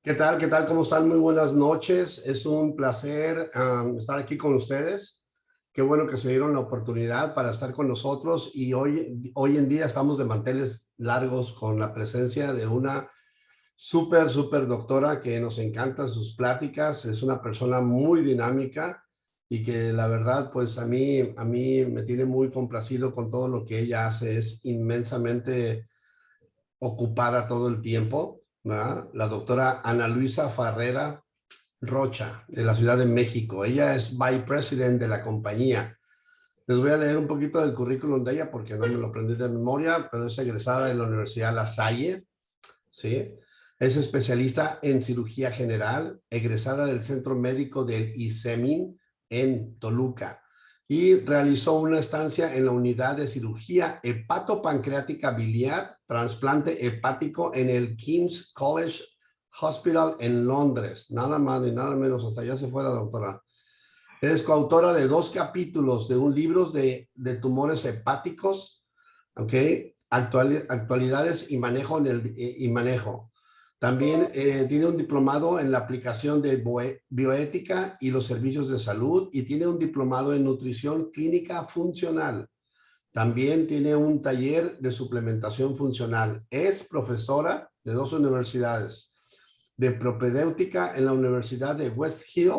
¿Qué tal? ¿Qué tal? ¿Cómo están? Muy buenas noches. Es un placer estar aquí con ustedes. Qué bueno que se dieron la oportunidad para estar con nosotros y hoy en día estamos de manteles largos con la presencia de una súper doctora que nos encantan sus pláticas. Es una persona muy dinámica y que la verdad, pues a mí me tiene muy complacido con todo lo que ella hace. Es inmensamente ocupada todo el tiempo, ¿verdad? La doctora Ana Luisa Farrera Rocha, de la Ciudad de México. Ella es Vice President de la compañía. Les voy a leer un poquito del currículum de ella porque no me lo aprendí de memoria, pero es egresada de la Universidad La Salle, ¿sí? Es especialista en cirugía general, egresada del Centro Médico del ISEMIN en Toluca y realizó una estancia en la unidad de cirugía hepatopancreática biliar, trasplante hepático en el King's College Hospital en Londres. Nada más y nada menos, hasta allá se fue la doctora. Es coautora de 2 capítulos de un libro de tumores hepáticos, ¿ok? Actualidades y manejo y manejo. También tiene un diplomado en la aplicación de bioética y los servicios de salud y tiene un diplomado en nutrición clínica funcional. También tiene un taller de suplementación funcional. Es profesora de 2 universidades, de propedéutica en la Universidad de West Hill,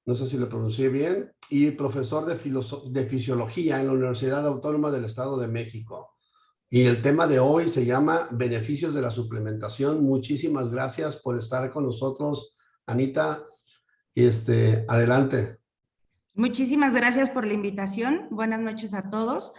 no sé si lo pronuncié bien, y profesor de fisiología en la Universidad Autónoma del Estado de México. Y el tema de hoy se llama beneficios de la suplementación. Muchísimas gracias por estar con nosotros, Anita. Adelante. Muchísimas gracias por la invitación. Buenas noches a todos.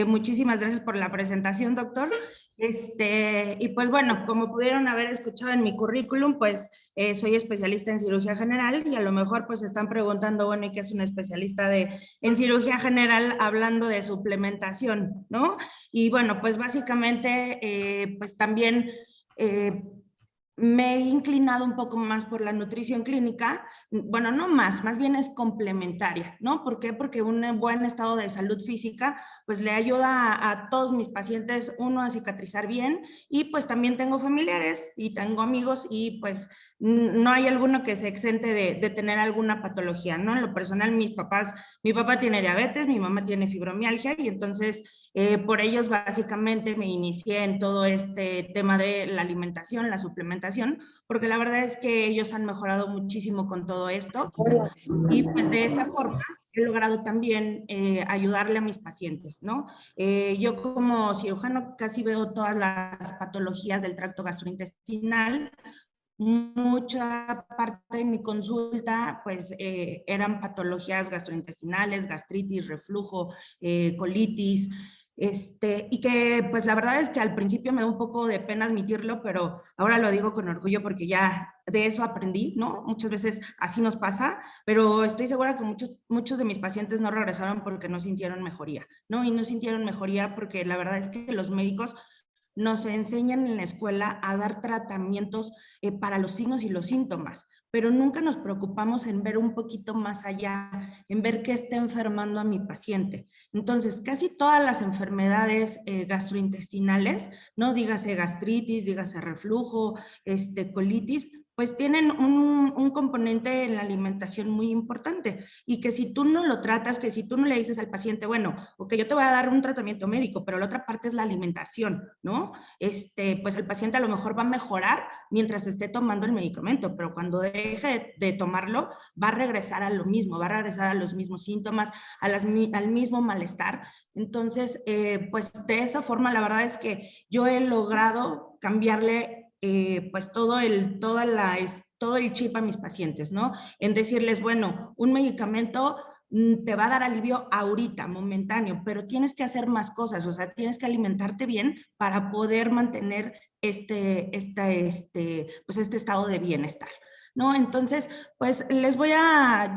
Muchísimas gracias por la presentación, doctor. Y pues bueno, como pudieron haber escuchado en mi currículum, pues soy especialista en cirugía general y a lo mejor pues están preguntando, bueno, ¿y qué es un especialista en cirugía general hablando de suplementación, ¿no? Y bueno, pues básicamente pues también me he inclinado un poco más por la nutrición clínica, bueno, no más bien es complementaria, ¿no? ¿Por qué? Porque un buen estado de salud física, pues le ayuda a todos mis pacientes, uno, a cicatrizar bien, y pues también tengo familiares y tengo amigos y pues no hay alguno que se exente de tener alguna patología, ¿no? En lo personal, mi papá tiene diabetes, mi mamá tiene fibromialgia y entonces por ellos básicamente me inicié en todo este tema de la alimentación, la suplementación, porque la verdad es que ellos han mejorado muchísimo con todo esto y pues de esa forma he logrado también ayudarle a mis pacientes, ¿no? Yo como cirujano casi veo todas las patologías del tracto gastrointestinal. Mucha parte de mi consulta pues eran patologías gastrointestinales, gastritis, reflujo, colitis, y que pues la verdad es que al principio me da un poco de pena admitirlo, pero ahora lo digo con orgullo porque ya de eso aprendí, ¿no? Muchas veces así nos pasa, pero estoy segura que muchos de mis pacientes no regresaron porque no sintieron mejoría, ¿no? Y no sintieron mejoría porque la verdad es que los médicos nos enseñan en la escuela a dar tratamientos para los signos y los síntomas, pero nunca nos preocupamos en ver un poquito más allá, en ver qué está enfermando a mi paciente. Entonces, casi todas las enfermedades gastrointestinales, no dígase gastritis, dígase reflujo, colitis, pues tienen un componente en la alimentación muy importante y que si tú no lo tratas, que si tú no le dices al paciente, bueno, ok, yo te voy a dar un tratamiento médico, pero la otra parte es la alimentación, ¿no? Pues el paciente a lo mejor va a mejorar mientras esté tomando el medicamento, pero cuando deje de tomarlo, va a regresar a lo mismo, va a regresar a los mismos síntomas, al mismo malestar. Entonces, pues de esa forma, la verdad es que yo he logrado cambiarle pues todo el chip a mis pacientes, ¿no? En decirles, bueno, un medicamento te va a dar alivio ahorita, momentáneo, pero tienes que hacer más cosas, o sea, tienes que alimentarte bien para poder mantener pues este estado de bienestar, ¿no? Entonces, pues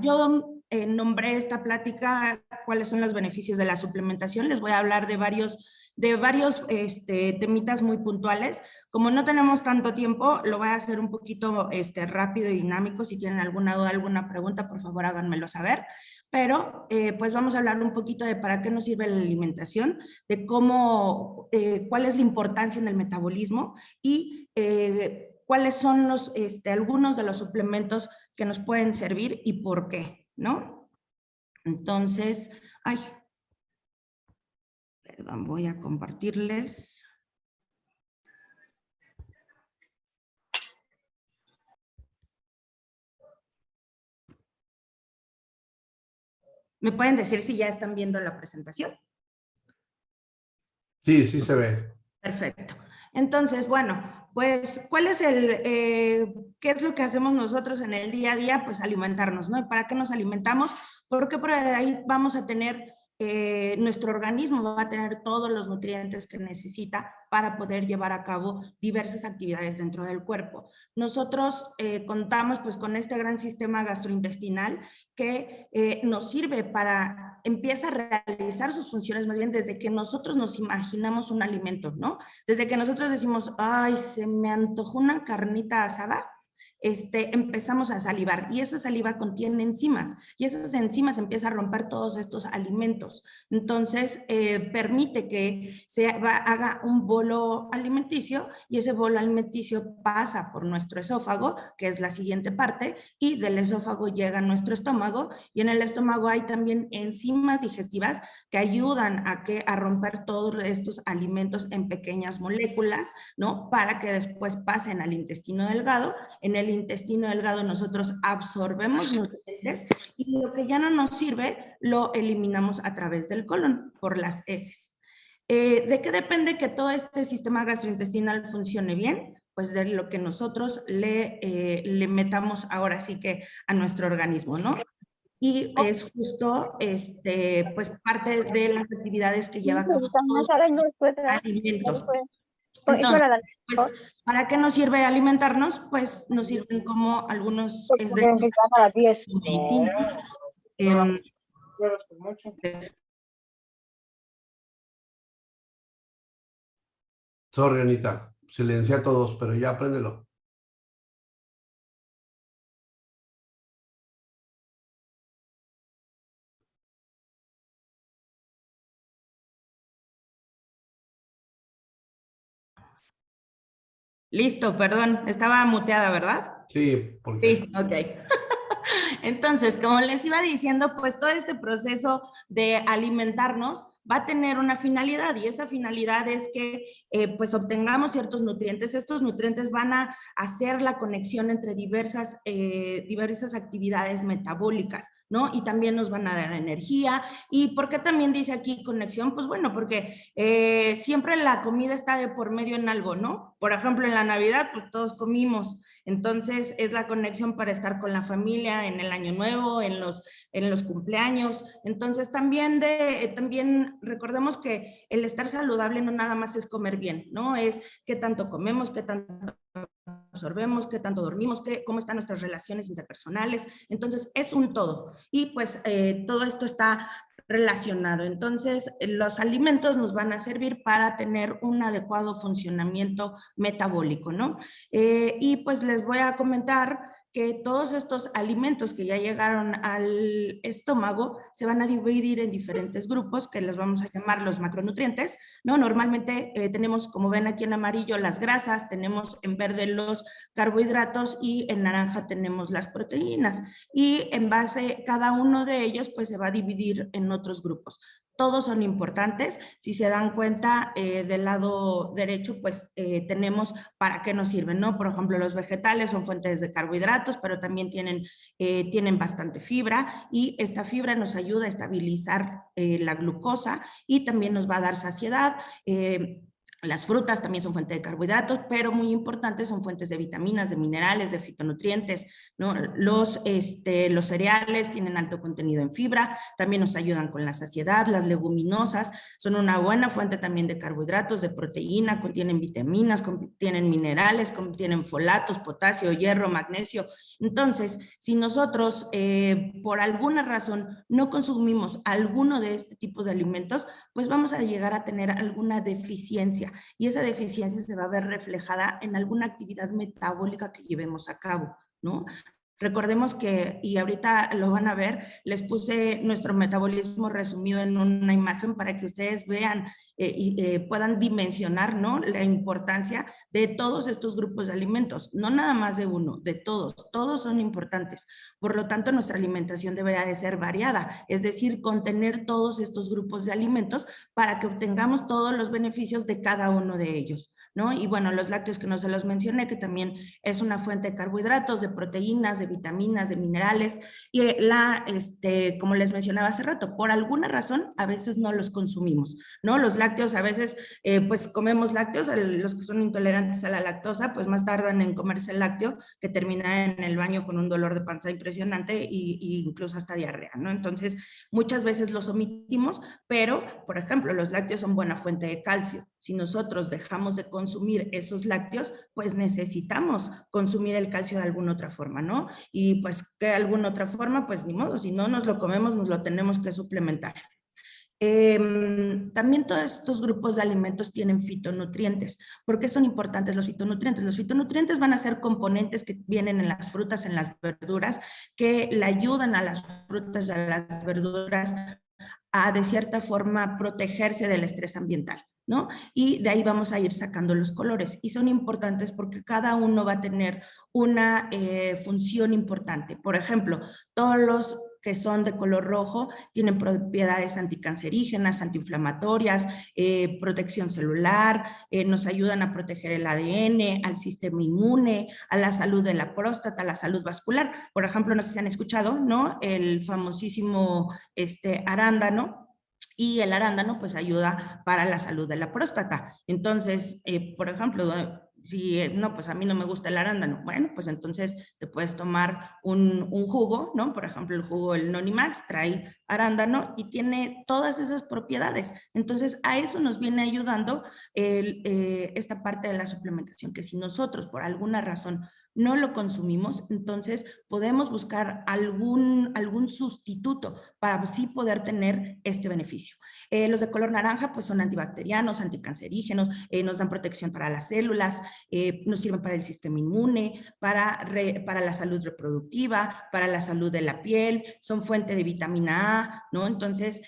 yo nombré esta plática, cuáles son los beneficios de la suplementación, les voy a hablar de varios temitas muy puntuales. Como no tenemos tanto tiempo, lo voy a hacer un poquito rápido y dinámico. Si tienen alguna duda, alguna pregunta, por favor háganmelo saber. Pero pues vamos a hablar un poquito de para qué nos sirve la alimentación, de cuál es la importancia en el metabolismo y cuáles son algunos de los suplementos que nos pueden servir y por qué, ¿no? Entonces, perdón, voy a compartirles. ¿Me pueden decir si ya están viendo la presentación? Sí, sí se ve. Perfecto. Entonces, bueno, pues, ¿qué es lo que hacemos nosotros en el día a día? Pues alimentarnos, ¿no? ¿Y para qué nos alimentamos? Porque por ahí vamos a tener, nuestro organismo va a tener todos los nutrientes que necesita para poder llevar a cabo diversas actividades dentro del cuerpo. Nosotros contamos pues con este gran sistema gastrointestinal que nos sirve para, empieza a realizar sus funciones más bien desde que nosotros nos imaginamos un alimento, ¿no? Desde que nosotros decimos, ay, se me antojó una carnita asada, empezamos a salivar y esa saliva contiene enzimas y esas enzimas empiezan a romper todos estos alimentos. Entonces, permite que haga un bolo alimenticio y ese bolo alimenticio pasa por nuestro esófago, que es la siguiente parte, y del esófago llega a nuestro estómago y en el estómago hay también enzimas digestivas que ayudan a romper todos estos alimentos en pequeñas moléculas, ¿no? Para que después pasen al intestino delgado. En el intestino delgado nosotros absorbemos nutrientes y lo que ya no nos sirve lo eliminamos a través del colon por las heces. ¿De qué depende que todo este sistema gastrointestinal funcione bien? Pues de lo que nosotros le metamos ahora sí que a nuestro organismo, ¿no? Y es justo pues parte de las actividades que lleva a cabo todos los alimentos. Entonces, pues, ¿para qué nos sirve alimentarnos? Pues nos sirven como algunos medicina. Sorry, Anita, silencia a todos, pero ya apréndelo. Listo, perdón, estaba muteada, ¿verdad? Sí, porque... Sí, ok. Entonces, como les iba diciendo, pues todo este proceso de alimentarnos va a tener una finalidad y esa finalidad es que pues obtengamos ciertos nutrientes. Estos nutrientes van a hacer la conexión entre diversas actividades metabólicas, ¿no? Y también nos van a dar energía. ¿Y por qué también dice aquí conexión? Pues bueno, porque siempre la comida está de por medio en algo, ¿no? Por ejemplo, en la Navidad, pues todos comimos. Entonces, es la conexión para estar con la familia en el Año Nuevo, en los cumpleaños. Entonces, también recordemos que el estar saludable no nada más es comer bien, ¿no? Es qué tanto comemos, qué tanto absorbemos, qué tanto dormimos, cómo están nuestras relaciones interpersonales. Entonces, es un todo. Y pues todo esto está relacionado. Entonces, los alimentos nos van a servir para tener un adecuado funcionamiento metabólico, ¿no? Y pues les voy a comentar que todos estos alimentos que ya llegaron al estómago se van a dividir en diferentes grupos que les vamos a llamar los macronutrientes, ¿no? Normalmente tenemos, como ven aquí en amarillo, las grasas, tenemos en verde los carbohidratos y en naranja tenemos las proteínas. Y en base, cada uno de ellos pues se va a dividir en otros grupos. Todos son importantes. Si se dan cuenta, del lado derecho, pues tenemos para qué nos sirven, ¿no? Por ejemplo, los vegetales son fuentes de carbohidratos, pero también tienen bastante fibra y esta fibra nos ayuda a estabilizar la glucosa y también nos va a dar saciedad. Las frutas también son fuente de carbohidratos, pero muy importantes son fuentes de vitaminas, de minerales, de fitonutrientes, ¿no? Los cereales tienen alto contenido en fibra, también nos ayudan con la saciedad. Las leguminosas son una buena fuente también de carbohidratos, de proteína, contienen vitaminas, contienen minerales, contienen folatos, potasio, hierro, magnesio. Entonces, si nosotros por alguna razón no consumimos alguno de este tipo de alimentos, pues vamos a llegar a tener alguna deficiencia y esa deficiencia se va a ver reflejada en alguna actividad metabólica que llevemos a cabo, ¿no? Recordemos que, y ahorita lo van a ver, les puse nuestro metabolismo resumido en una imagen para que ustedes vean y puedan dimensionar, ¿no?, la importancia de todos estos grupos de alimentos, no nada más de uno, de todos, todos son importantes. Por lo tanto, nuestra alimentación deberá de ser variada, es decir, contener todos estos grupos de alimentos para que obtengamos todos los beneficios de cada uno de ellos, ¿no? Y bueno, los lácteos que no se los mencioné, que también es una fuente de carbohidratos, de proteínas, de vitaminas, de minerales, y como les mencionaba hace rato, por alguna razón a veces no los consumimos, ¿no? Los lácteos a veces, pues comemos lácteos, los que son intolerantes a la lactosa, pues más tardan en comerse el lácteo que terminar en el baño con un dolor de panza impresionante y incluso hasta diarrea, ¿no? Entonces, muchas veces los omitimos, pero, por ejemplo, los lácteos son buena fuente de calcio. Si nosotros dejamos de consumir esos lácteos, pues necesitamos consumir el calcio de alguna otra forma, ¿no? Y pues, ¿qué alguna otra forma? Pues ni modo, si no nos lo comemos, nos lo tenemos que suplementar. También todos estos grupos de alimentos tienen fitonutrientes. ¿Por qué son importantes los fitonutrientes? Los fitonutrientes van a ser componentes que vienen en las frutas, en las verduras, que le ayudan a las frutas y a las verduras a, de cierta forma, protegerse del estrés ambiental, ¿no? Y de ahí vamos a ir sacando los colores. Y son importantes porque cada uno va a tener una función importante. Por ejemplo, todos los que son de color rojo tienen propiedades anticancerígenas, antiinflamatorias, protección celular, nos ayudan a proteger el ADN, al sistema inmune, a la salud de la próstata, a la salud vascular. Por ejemplo, no sé si han escuchado, ¿no?, el famosísimo arándano. Y el arándano pues ayuda para la salud de la próstata. Entonces, por ejemplo, si no, pues a mí no me gusta el arándano, bueno, pues entonces te puedes tomar un jugo, ¿no? Por ejemplo, el jugo, el Nonimax, trae arándano y tiene todas esas propiedades. Entonces, a eso nos viene ayudando esta parte de la suplementación, que si nosotros por alguna razón no lo consumimos, entonces podemos buscar algún sustituto para así poder tener este beneficio. Los de color naranja pues son antibacterianos, anticancerígenos, nos dan protección para las células, nos sirven para el sistema inmune, para la salud reproductiva, para la salud de la piel, son fuente de vitamina A, ¿no? Entonces,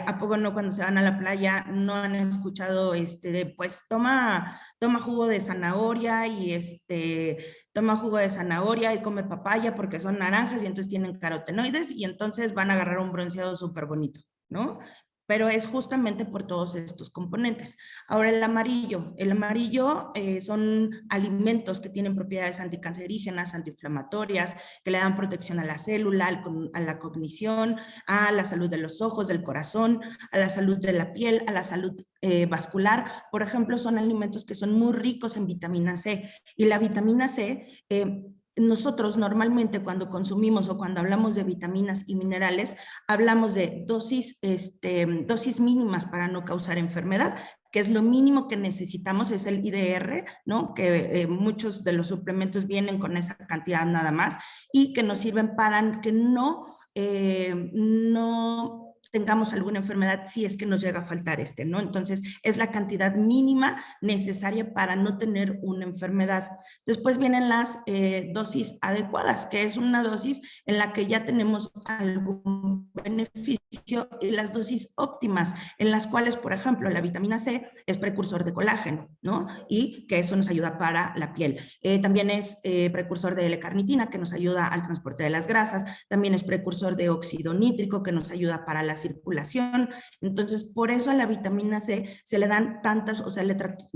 ¿a poco no cuando se van a la playa no han escuchado pues toma jugo de zanahoria y toma jugo de zanahoria y come papaya porque son naranjas y entonces tienen carotenoides y entonces van a agarrar un bronceado súper bonito, ¿no? Pero es justamente por todos estos componentes. Ahora el amarillo son alimentos que tienen propiedades anticancerígenas, antiinflamatorias, que le dan protección a la célula, a la cognición, a la salud de los ojos, del corazón, a la salud de la piel, a la salud vascular. Por ejemplo, son alimentos que son muy ricos en vitamina C y la vitamina C nosotros normalmente cuando consumimos o cuando hablamos de vitaminas y minerales, hablamos de dosis mínimas para no causar enfermedad, que es lo mínimo que necesitamos, es el IDR, ¿no? Que muchos de los suplementos vienen con esa cantidad nada más y que nos sirven para que no tengamos alguna enfermedad si es que nos llega a faltar ¿no? Entonces, es la cantidad mínima necesaria para no tener una enfermedad. Después vienen las dosis adecuadas, que es una dosis en la que ya tenemos algún beneficio, y las dosis óptimas, en las cuales, por ejemplo, la vitamina C es precursor de colágeno, ¿no? Y que eso nos ayuda para la piel. También es precursor de L-carnitina, que nos ayuda al transporte de las grasas. También es precursor de óxido nítrico, que nos ayuda para la circulación. Entonces, por eso a la vitamina C se le dan tantas, o sea,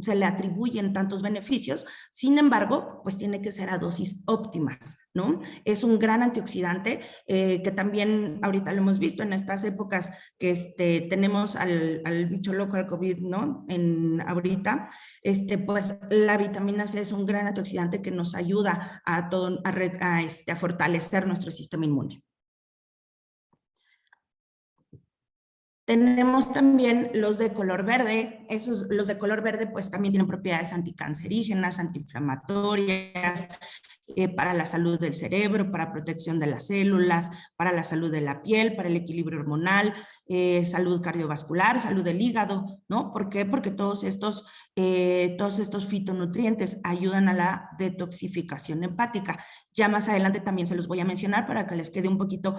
se le atribuyen tantos beneficios. Sin embargo, pues tiene que ser a dosis óptimas, ¿no? Es un gran antioxidante que también ahorita lo hemos visto en estas épocas que tenemos al bicho loco, al COVID, ¿no? Ahorita, pues la vitamina C es un gran antioxidante que nos ayuda a fortalecer nuestro sistema inmune. Tenemos también los de color verde. Los de color verde pues también tienen propiedades anticancerígenas, antiinflamatorias, para la salud del cerebro, para protección de las células, para la salud de la piel, para el equilibrio hormonal. salud cardiovascular, salud del hígado, ¿no? ¿Por qué? Porque todos estos fitonutrientes ayudan a la detoxificación hepática. Ya más adelante también se los voy a mencionar para que les quede un poquito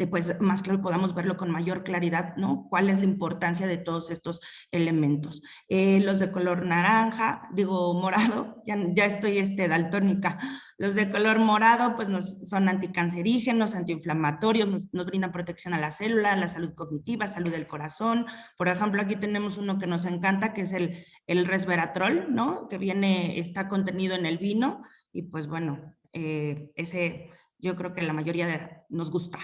pues, más claro y podamos verlo con mayor claridad, ¿no? ¿Cuál es la importancia de todos estos elementos? Los de color naranja, digo morado, ya estoy daltónica. Los de color morado pues son anticancerígenos, antiinflamatorios, nos brindan protección a la célula, a la salud cognitiva, salud del corazón. Por ejemplo, aquí tenemos uno que nos encanta, que es el resveratrol, ¿no? Que está contenido en el vino y pues bueno, ese yo creo que la mayoría nos gusta.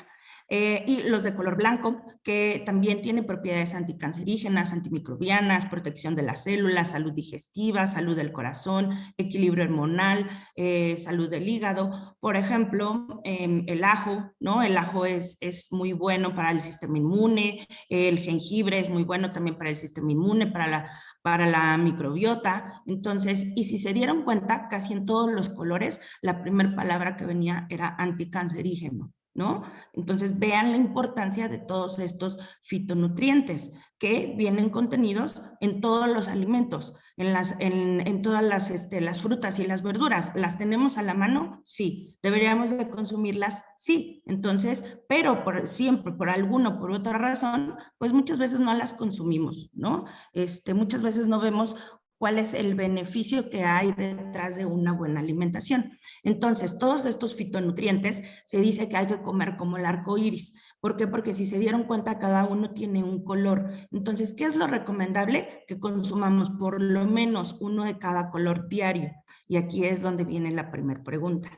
Y los de color blanco, que también tienen propiedades anticancerígenas, antimicrobianas, protección de las células, salud digestiva, salud del corazón, equilibrio hormonal, salud del hígado. Por ejemplo, el ajo, ¿no? El ajo es muy bueno para el sistema inmune, el jengibre es muy bueno también para el sistema inmune, para la microbiota. Entonces, y si se dieron cuenta, casi en todos los colores, la primera palabra que venía era anticancerígeno, ¿no? Entonces, vean la importancia de todos estos fitonutrientes que vienen contenidos en todos los alimentos, en todas las frutas y las verduras. ¿Las tenemos a la mano? Sí. ¿Deberíamos de consumirlas? Sí. Entonces, pero siempre, por alguna o por otra razón, pues muchas veces no las consumimos, ¿no? Muchas veces no vemos cuál es el beneficio que hay detrás de una buena alimentación. Entonces, todos estos fitonutrientes se dice que hay que comer como el arco iris. ¿Por qué? Porque si se dieron cuenta, cada uno tiene un color. Entonces, ¿qué es lo recomendable? Que consumamos por lo menos uno de cada color diario. Y aquí es donde viene la primera pregunta.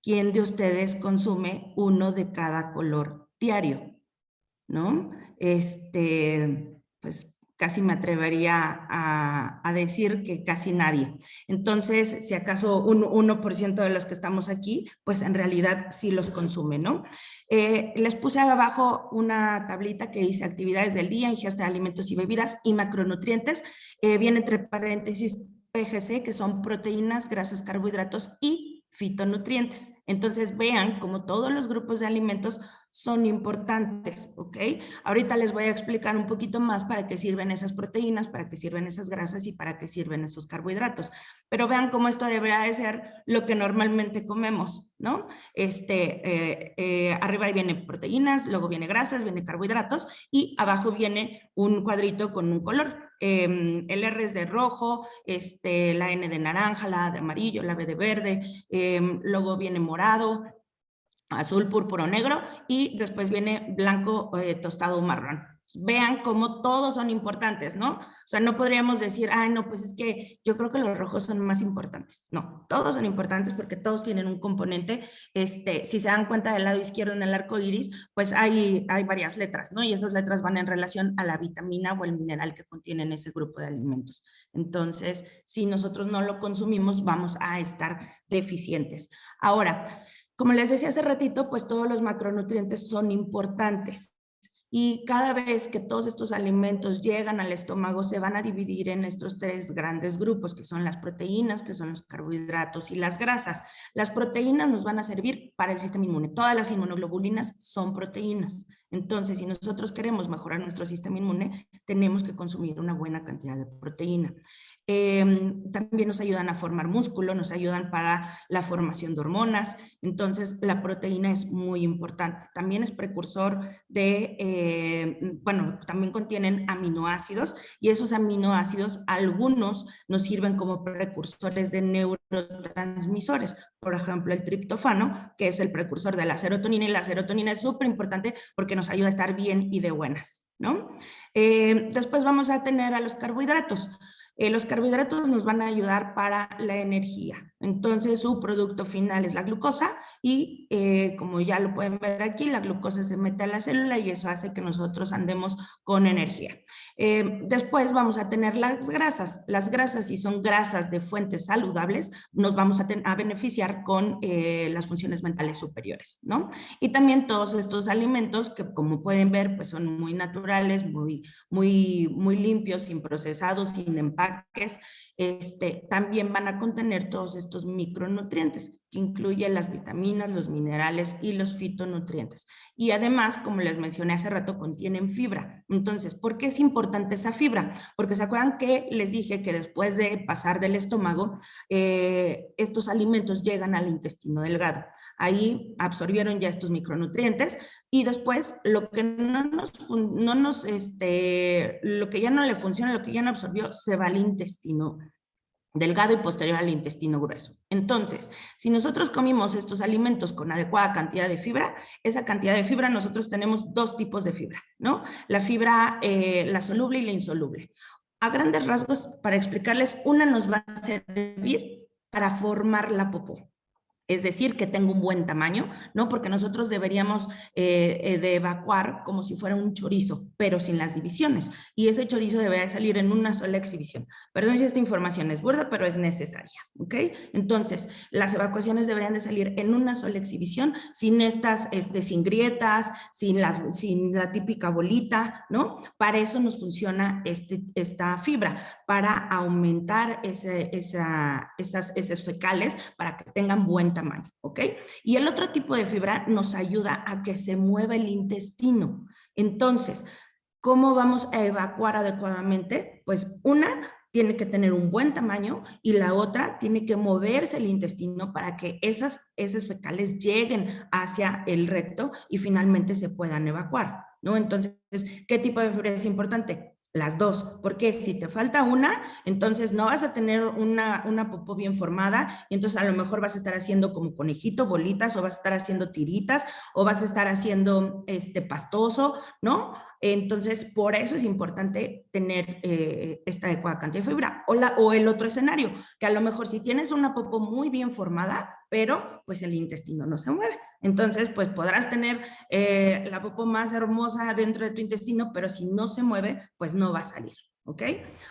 ¿Quién de ustedes consume uno de cada color diario? ¿No? Pues casi me atrevería a decir que casi nadie. Entonces, si acaso un 1% de los que estamos aquí, pues en realidad sí los consume, ¿no? Les puse abajo una tablita que dice actividades del día, ingesta de alimentos y bebidas y macronutrientes. Viene entre paréntesis PGC, que son proteínas, grasas, carbohidratos y fitonutrientes. Entonces vean como todos los grupos de alimentos son importantes, ¿ok? Ahorita les voy a explicar un poquito más para qué sirven esas proteínas, para qué sirven esas grasas y para qué sirven esos carbohidratos. Pero vean cómo esto debería de ser lo que normalmente comemos, ¿no? Arriba viene proteínas, luego viene grasas, viene carbohidratos y abajo viene un cuadrito con un color. El R es de rojo, la N de naranja, la A de amarillo, la B de verde, luego viene morado, azul, púrpura o negro y después viene blanco, tostado o marrón. Vean cómo todos son importantes, ¿no? O sea, no podríamos decir, ay, no, pues es que yo creo que los rojos son más importantes. No, todos son importantes porque todos tienen un componente. Si se dan cuenta del lado izquierdo en el arco iris, pues hay varias letras, ¿no? Y esas letras van en relación a la vitamina o el mineral que contienen ese grupo de alimentos. Entonces, si nosotros no lo consumimos, vamos a estar deficientes. Ahora, como les decía hace ratito, pues todos los macronutrientes son importantes. Y cada vez que todos estos alimentos llegan al estómago, se van a dividir en estos tres grandes grupos, que son las proteínas, que son los carbohidratos y las grasas. Las proteínas nos van a servir para el sistema inmune. Todas las inmunoglobulinas son proteínas. Entonces, si nosotros queremos mejorar nuestro sistema inmune, tenemos que consumir una buena cantidad de proteína. También nos ayudan a formar músculo, nos ayudan para la formación de hormonas. Entonces, la proteína es muy importante. También es precursor bueno, también contienen aminoácidos y esos aminoácidos, algunos nos sirven como precursores de neurotransmisores. Por ejemplo, el triptofano, que es el precursor de la serotonina, y la serotonina es súper importante porque nos ayuda a estar bien y de buenas, ¿no? Después vamos a tener a los carbohidratos. Los carbohidratos nos van a ayudar para la energía. Entonces, su producto final es la glucosa y como ya lo pueden ver aquí, la glucosa se mete a la célula y eso hace que nosotros andemos con energía. Después vamos a tener las grasas. Las grasas, si son grasas de fuentes saludables, nos vamos a beneficiar con las funciones mentales superiores, ¿no? Y también todos estos alimentos que, como pueden ver, pues son muy naturales, muy limpios, sin procesados, sin empaques, también van a contener todos estos micronutrientes, que incluye las vitaminas, los minerales y los fitonutrientes. Y además, como les mencioné hace rato, contienen fibra. Entonces, ¿por qué es importante esa fibra? Porque se acuerdan que les dije que después de pasar del estómago, estos alimentos llegan al intestino delgado. Ahí absorbieron ya estos micronutrientes y después lo que lo que ya no le funciona, lo que ya no absorbió, se va al intestino delgado y posterior al intestino grueso. Entonces, si nosotros comimos estos alimentos con adecuada cantidad de fibra, esa cantidad de fibra, nosotros tenemos dos tipos de fibra, ¿no? La fibra, la soluble y la insoluble. A grandes rasgos, para explicarles, una nos va a servir para formar la popó. Es decir, que tenga un buen tamaño, ¿no? Porque nosotros deberíamos de evacuar como si fuera un chorizo, pero sin las divisiones. Y ese chorizo debería salir en una sola exhibición. Perdón si esta información es burda, pero es necesaria, ¿ok? Entonces, las evacuaciones deberían de salir en una sola exhibición, sin estas, sin grietas, sin la típica bolita, ¿no? Para eso nos funciona esta fibra, para aumentar esas heces fecales, para que tengan buen tamaño, ¿ok? Y el otro tipo de fibra nos ayuda a que se mueva el intestino. Entonces, ¿cómo vamos a evacuar adecuadamente? Pues una tiene que tener un buen tamaño y la otra tiene que moverse el intestino para que esas heces fecales lleguen hacia el recto y finalmente se puedan evacuar, ¿no? Entonces, ¿qué tipo de fibra es importante? Las dos, porque si te falta una, entonces no vas a tener una popó bien formada, y entonces a lo mejor vas a estar haciendo como conejito, bolitas, o vas a estar haciendo tiritas, o vas a estar haciendo pastoso, ¿no? Entonces, por eso es importante tener esta adecuada cantidad de fibra. O el otro escenario, que a lo mejor si tienes una popó muy bien formada, pero pues el intestino no se mueve. Entonces, pues podrás tener la popó más hermosa dentro de tu intestino, pero si no se mueve, pues no va a salir. ¿Ok?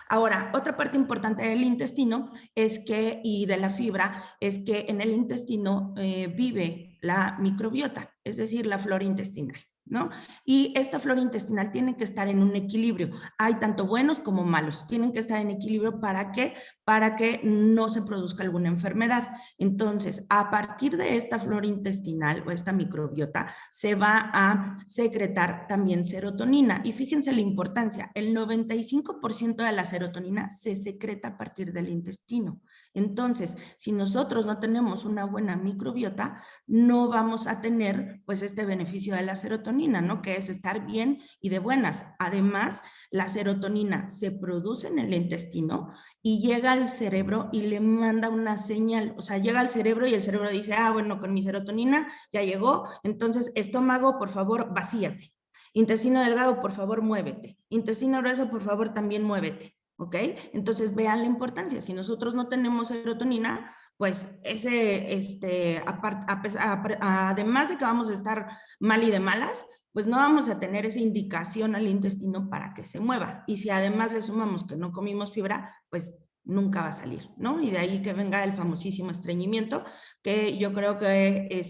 Ahora, otra parte importante del intestino es que, y de la fibra, es que en el intestino vive la microbiota, es decir, la flora intestinal, ¿no? Y esta flora intestinal tiene que estar en un equilibrio. Hay tanto buenos como malos. Tienen que estar en equilibrio ¿para qué? Para que no se produzca alguna enfermedad. Entonces, a partir de esta flora intestinal o esta microbiota, se va a secretar también serotonina. Y fíjense la importancia, el 95% de la serotonina se secreta a partir del intestino. Entonces, si nosotros no tenemos una buena microbiota, no vamos a tener pues este beneficio de la serotonina, ¿no? Que es estar bien y de buenas. Además, la serotonina se produce en el intestino y llega al cerebro y le manda una señal, o sea, llega al cerebro y el cerebro dice, ah, bueno, con mi serotonina ya llegó, entonces estómago, por favor, vacíate. Intestino delgado, por favor, muévete. Intestino grueso, por favor, también muévete. ¿Ok? Entonces vean la importancia. Si nosotros no tenemos serotonina, pues además de que vamos a estar mal y de malas, pues no vamos a tener esa indicación al intestino para que se mueva. Y si además le sumamos que no comimos fibra, pues nunca va a salir, ¿no? Y de ahí que venga el famosísimo estreñimiento, que yo creo que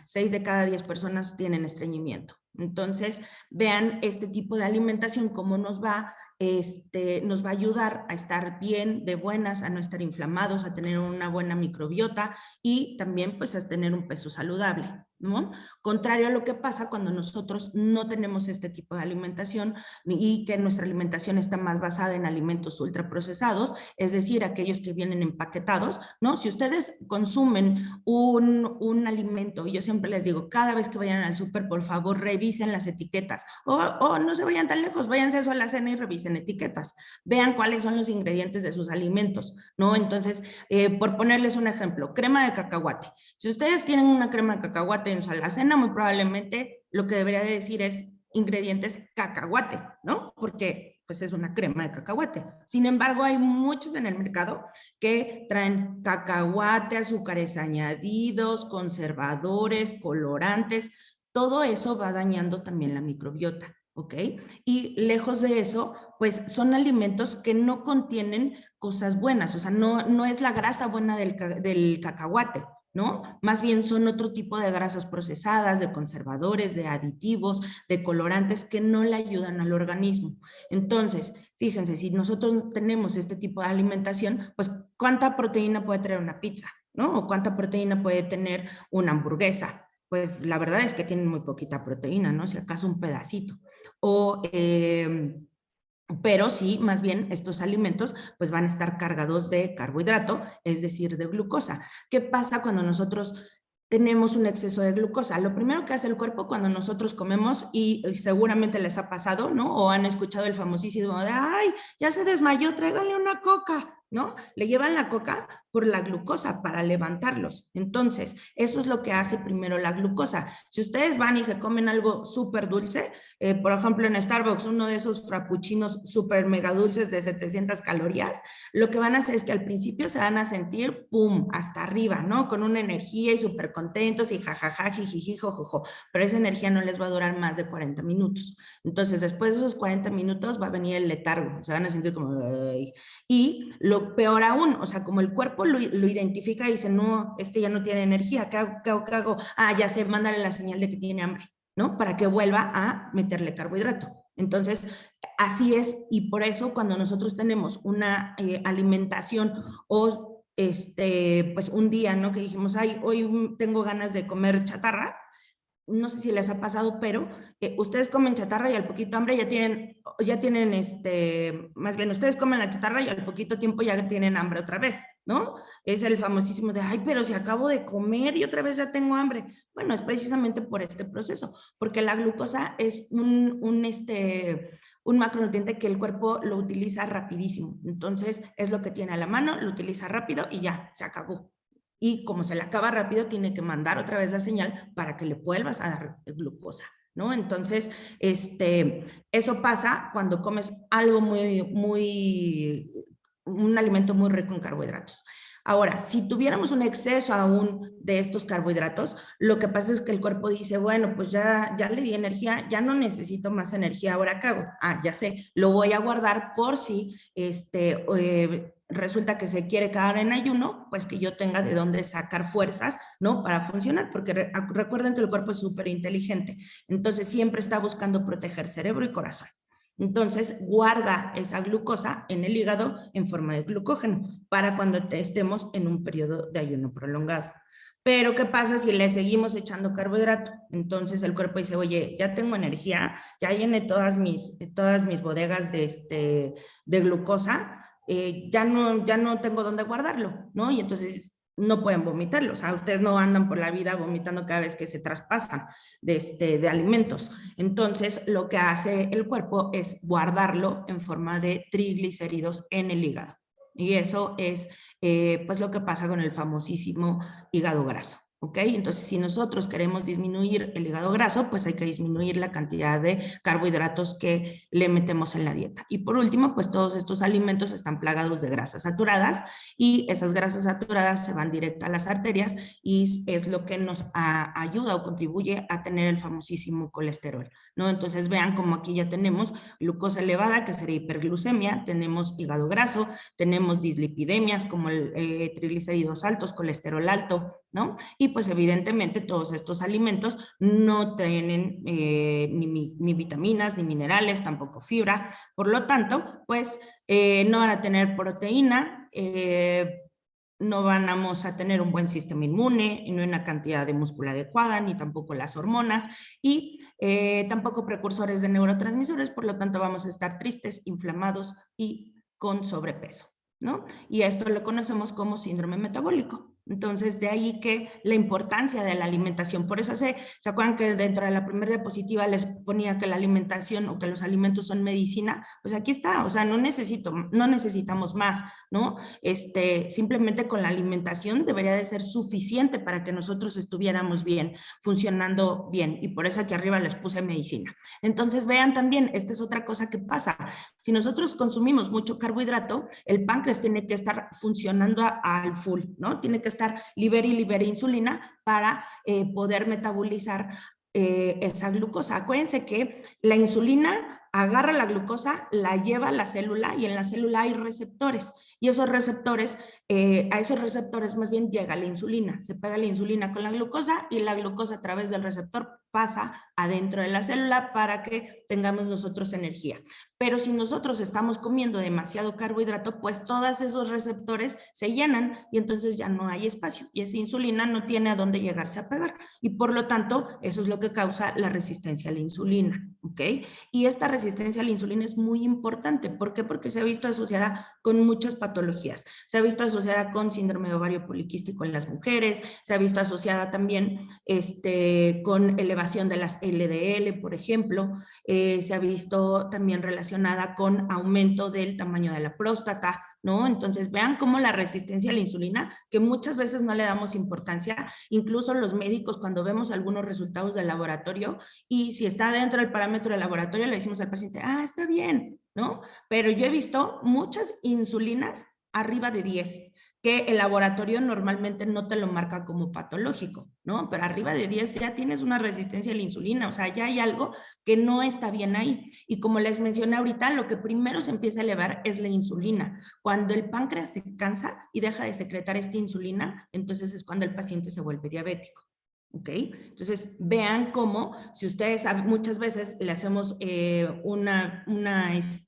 6 de cada 10 personas tienen estreñimiento. Entonces, vean este tipo de alimentación, cómo nos va a ayudar a estar bien, de buenas, a no estar inflamados, a tener una buena microbiota y también pues a tener un peso saludable, ¿no? Contrario a lo que pasa cuando nosotros no tenemos este tipo de alimentación y que nuestra alimentación está más basada en alimentos ultraprocesados, es decir, aquellos que vienen empaquetados, ¿no? Si ustedes consumen un alimento, y yo siempre les digo, cada vez que vayan al súper, por favor, revisen las etiquetas, o no se vayan tan lejos, váyanse eso a la cena y revisen etiquetas, vean cuáles son los ingredientes de sus alimentos, ¿no? Entonces, por ponerles un ejemplo, crema de cacahuate. Si ustedes tienen una crema de cacahuate en su alacena, muy probablemente lo que debería de decir es ingredientes cacahuate, ¿no? Porque pues es una crema de cacahuate. Sin embargo, hay muchos en el mercado que traen cacahuate, azúcares añadidos, conservadores, colorantes. Todo eso va dañando también la microbiota. ¿Ok? Y lejos de eso, pues son alimentos que no contienen cosas buenas, o sea, no es la grasa buena del cacahuate, ¿no? Más bien son otro tipo de grasas procesadas, de conservadores, de aditivos, de colorantes que no le ayudan al organismo. Entonces, fíjense, si nosotros tenemos este tipo de alimentación, pues ¿cuánta proteína puede tener una pizza? ¿No? ¿O cuánta proteína puede tener una hamburguesa? Pues la verdad es que tienen muy poquita proteína, ¿no? Si acaso un pedacito. O pero sí, más bien estos alimentos pues van a estar cargados de carbohidrato, es decir, de glucosa. ¿Qué pasa cuando nosotros tenemos un exceso de glucosa? Lo primero que hace el cuerpo cuando nosotros comemos, y seguramente les ha pasado, ¿no? O han escuchado el famosísimo de, ay, ya se desmayó, tráigale una coca, ¿no? Le llevan la coca por la glucosa para levantarlos. Entonces, eso es lo que hace primero la glucosa. Si ustedes van y se comen algo súper dulce, por ejemplo en Starbucks, uno de esos frappuccinos súper mega dulces de 700 calorías, lo que van a hacer es que al principio se van a sentir, pum, hasta arriba, ¿no? Con una energía y súper contentos y jajaja, jijiji, jojojo, pero esa energía no les va a durar más de 40 minutos. Entonces, después de esos 40 minutos va a venir el letargo, se van a sentir como, ay. Y lo peor aún, o sea, como el cuerpo lo identifica y dice, no, este ya no tiene energía, ¿qué hago? ¿Qué hago? ¿Qué hago? Ah, ya sé, mándale la señal de que tiene hambre, ¿no? Para que vuelva a meterle carbohidrato. Entonces, así es, y por eso cuando nosotros tenemos una alimentación o pues un día, ¿no? Que dijimos, ay, hoy tengo ganas de comer chatarra, no sé si les ha pasado, pero ustedes comen chatarra y al poquito hambre ya tienen, más bien ustedes comen la chatarra y al poquito tiempo ya tienen hambre otra vez, ¿no? Es el famosísimo de, ay, pero si acabo de comer y otra vez ya tengo hambre. Bueno, es precisamente por este proceso, porque la glucosa es un macronutriente que el cuerpo lo utiliza rapidísimo. Entonces, es lo que tiene a la mano, lo utiliza rápido y ya, se acabó. Y como se le acaba rápido, tiene que mandar otra vez la señal para que le vuelvas a dar glucosa, ¿no? Entonces, eso pasa cuando comes algo un alimento muy rico en carbohidratos. Ahora, si tuviéramos un exceso aún de estos carbohidratos, lo que pasa es que el cuerpo dice, bueno, pues ya le di energía, ya no necesito más energía, ¿ahora qué hago? Ah, ya sé, lo voy a guardar por si resulta que se quiere quedar en ayuno, pues que yo tenga de dónde sacar fuerzas, ¿no? Para funcionar, porque recuerden que el cuerpo es súper inteligente, entonces siempre está buscando proteger cerebro y corazón. Entonces, guarda esa glucosa en el hígado en forma de glucógeno para cuando estemos en un periodo de ayuno prolongado. Pero, ¿qué pasa si le seguimos echando carbohidrato? Entonces el cuerpo dice, oye, ya tengo energía, ya llené todas mis bodegas de glucosa, ya no tengo dónde guardarlo, ¿no? Y entonces no pueden vomitarlo, o sea, ustedes no andan por la vida vomitando cada vez que se traspasan de alimentos. Entonces, lo que hace el cuerpo es guardarlo en forma de triglicéridos en el hígado. Y eso es, pues, lo que pasa con el famosísimo hígado graso. ¿Ok? Entonces, si nosotros queremos disminuir el hígado graso, pues hay que disminuir la cantidad de carbohidratos que le metemos en la dieta. Y por último, pues todos estos alimentos están plagados de grasas saturadas y esas grasas saturadas se van directo a las arterias y es lo que nos ayuda o contribuye a tener el famosísimo colesterol, ¿no? Entonces, vean como aquí ya tenemos glucosa elevada, que sería hiperglucemia, tenemos hígado graso, tenemos dislipidemias como triglicéridos altos, colesterol alto, ¿no? Y pues evidentemente todos estos alimentos no tienen ni vitaminas, ni minerales, tampoco fibra, por lo tanto, pues no van a tener proteína, no vamos a tener un buen sistema inmune, no una cantidad de músculo adecuada, ni tampoco las hormonas, y tampoco precursores de neurotransmisores, por lo tanto vamos a estar tristes, inflamados y con sobrepeso, ¿no? Y esto lo conocemos como síndrome metabólico. Entonces, de ahí que la importancia de la alimentación. Por eso ¿se acuerdan que dentro de la primera diapositiva les ponía que la alimentación o que los alimentos son medicina? Pues aquí está, o sea, no necesitamos más, ¿no? Simplemente con la alimentación debería de ser suficiente para que nosotros estuviéramos bien, funcionando bien. Y por eso aquí arriba les puse medicina. Entonces, vean también, esta es otra cosa que pasa. Si nosotros consumimos mucho carbohidrato, el páncreas tiene que estar funcionando al full, ¿no? Tiene que estar libere insulina para poder metabolizar esa glucosa. Acuérdense que la insulina agarra la glucosa, la lleva a la célula y en la célula hay receptores y esos receptores a esos receptores más bien llega la insulina, se pega la insulina con la glucosa y la glucosa a través del receptor pasa adentro de la célula para que tengamos nosotros energía. Pero si nosotros estamos comiendo demasiado carbohidrato, pues todos esos receptores se llenan y entonces ya no hay espacio y esa insulina no tiene a dónde llegarse a pegar y por lo tanto eso es lo que causa la resistencia a la insulina, ¿ok? Y esta resistencia a la insulina es muy importante. ¿Por qué? Porque se ha visto asociada con muchas patologías. Se ha visto asociada con síndrome de ovario poliquístico en las mujeres, se ha visto asociada también con elevación de las LDL, por ejemplo, se ha visto también relacionada con aumento del tamaño de la próstata, ¿no? Entonces vean cómo la resistencia a la insulina, que muchas veces no le damos importancia, incluso los médicos cuando vemos algunos resultados del laboratorio y si está dentro del parámetro del laboratorio le decimos al paciente, ah, está bien, ¿no? Pero yo he visto muchas insulinas arriba de 10, que el laboratorio normalmente no te lo marca como patológico, ¿no? Pero arriba de 10 ya tienes una resistencia a la insulina, o sea, ya hay algo que no está bien ahí. Y como les mencioné ahorita, lo que primero se empieza a elevar es la insulina. Cuando el páncreas se cansa y deja de secretar esta insulina, entonces es cuando el paciente se vuelve diabético. ¿Ok? Entonces, vean cómo, si ustedes muchas veces le hacemos una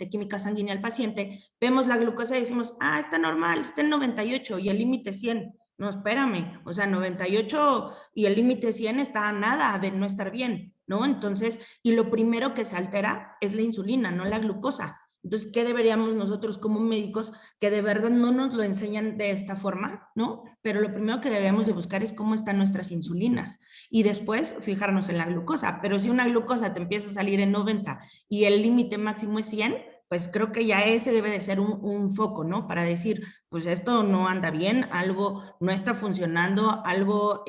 química sanguínea al paciente, vemos la glucosa y decimos, ah, está normal, está en 98 y el límite 100. No, espérame, o sea, 98 y el límite 100 está a nada de no estar bien, ¿no? Entonces, y lo primero que se altera es la insulina, no la glucosa. Entonces, ¿qué deberíamos nosotros como médicos, que de verdad no nos lo enseñan de esta forma, ¿no? Pero lo primero que deberíamos de buscar es cómo están nuestras insulinas y después fijarnos en la glucosa. Pero si una glucosa te empieza a salir en 90 y el límite máximo es 100, pues creo que ya ese debe de ser un foco, ¿no? Para decir, pues esto no anda bien, algo no está funcionando, algo,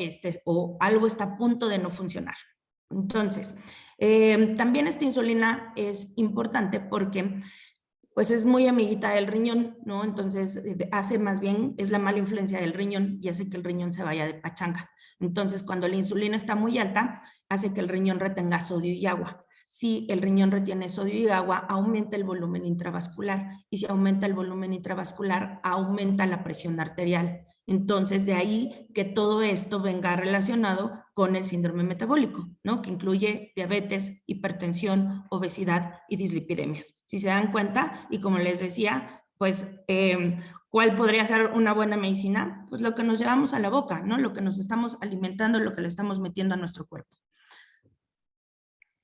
o algo está a punto de no funcionar. Entonces, también esta insulina es importante porque pues es muy amiguita del riñón, ¿no? Entonces hace más bien, es la mala influencia del riñón y hace que el riñón se vaya de pachanga. Entonces cuando la insulina está muy alta, hace que el riñón retenga sodio y agua. Si el riñón retiene sodio y agua, aumenta el volumen intravascular y si aumenta el volumen intravascular, aumenta la presión arterial. Entonces, de ahí que todo esto venga relacionado con el síndrome metabólico, ¿no? Que incluye diabetes, hipertensión, obesidad y dislipidemias. Si se dan cuenta, y como les decía, pues, ¿cuál podría ser una buena medicina? Pues lo que nos llevamos a la boca, ¿no? Lo que nos estamos alimentando, lo que le estamos metiendo a nuestro cuerpo.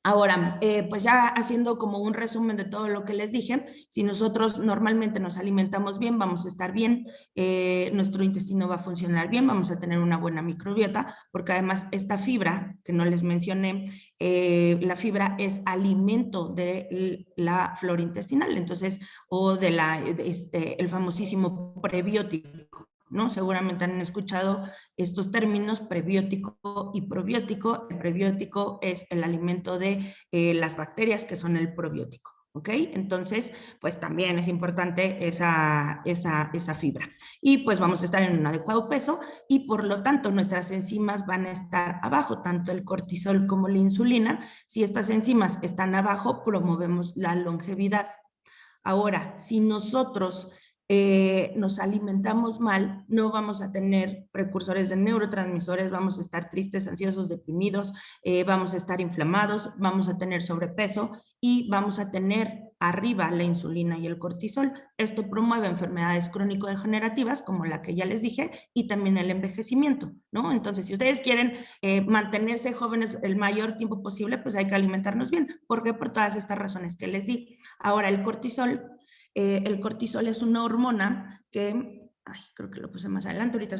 Ahora, pues ya haciendo como un resumen de todo lo que les dije, si nosotros normalmente nos alimentamos bien, vamos a estar bien, nuestro intestino va a funcionar bien, vamos a tener una buena microbiota, porque además esta fibra, que no les mencioné, la fibra es alimento de la flora intestinal, entonces, o de el famosísimo prebiótico, ¿no? Seguramente han escuchado estos términos prebiótico y probiótico. El prebiótico es el alimento de las bacterias que son el probiótico. ¿Ok? Entonces, pues también es importante esa fibra. Y pues vamos a estar en un adecuado peso y por lo tanto nuestras enzimas van a estar abajo, tanto el cortisol como la insulina. Si estas enzimas están abajo, promovemos la longevidad. Ahora, si nosotros nos alimentamos mal, no vamos a tener precursores de neurotransmisores, vamos a estar tristes, ansiosos, deprimidos, vamos a estar inflamados, vamos a tener sobrepeso y vamos a tener arriba la insulina y el cortisol. Esto promueve enfermedades crónico-degenerativas como la que ya les dije y también el envejecimiento, ¿no? Entonces, si ustedes quieren mantenerse jóvenes el mayor tiempo posible, pues hay que alimentarnos bien. ¿Por qué? Por todas estas razones que les di. Ahora, el cortisol es una hormona que, creo que lo puse más adelante, ahorita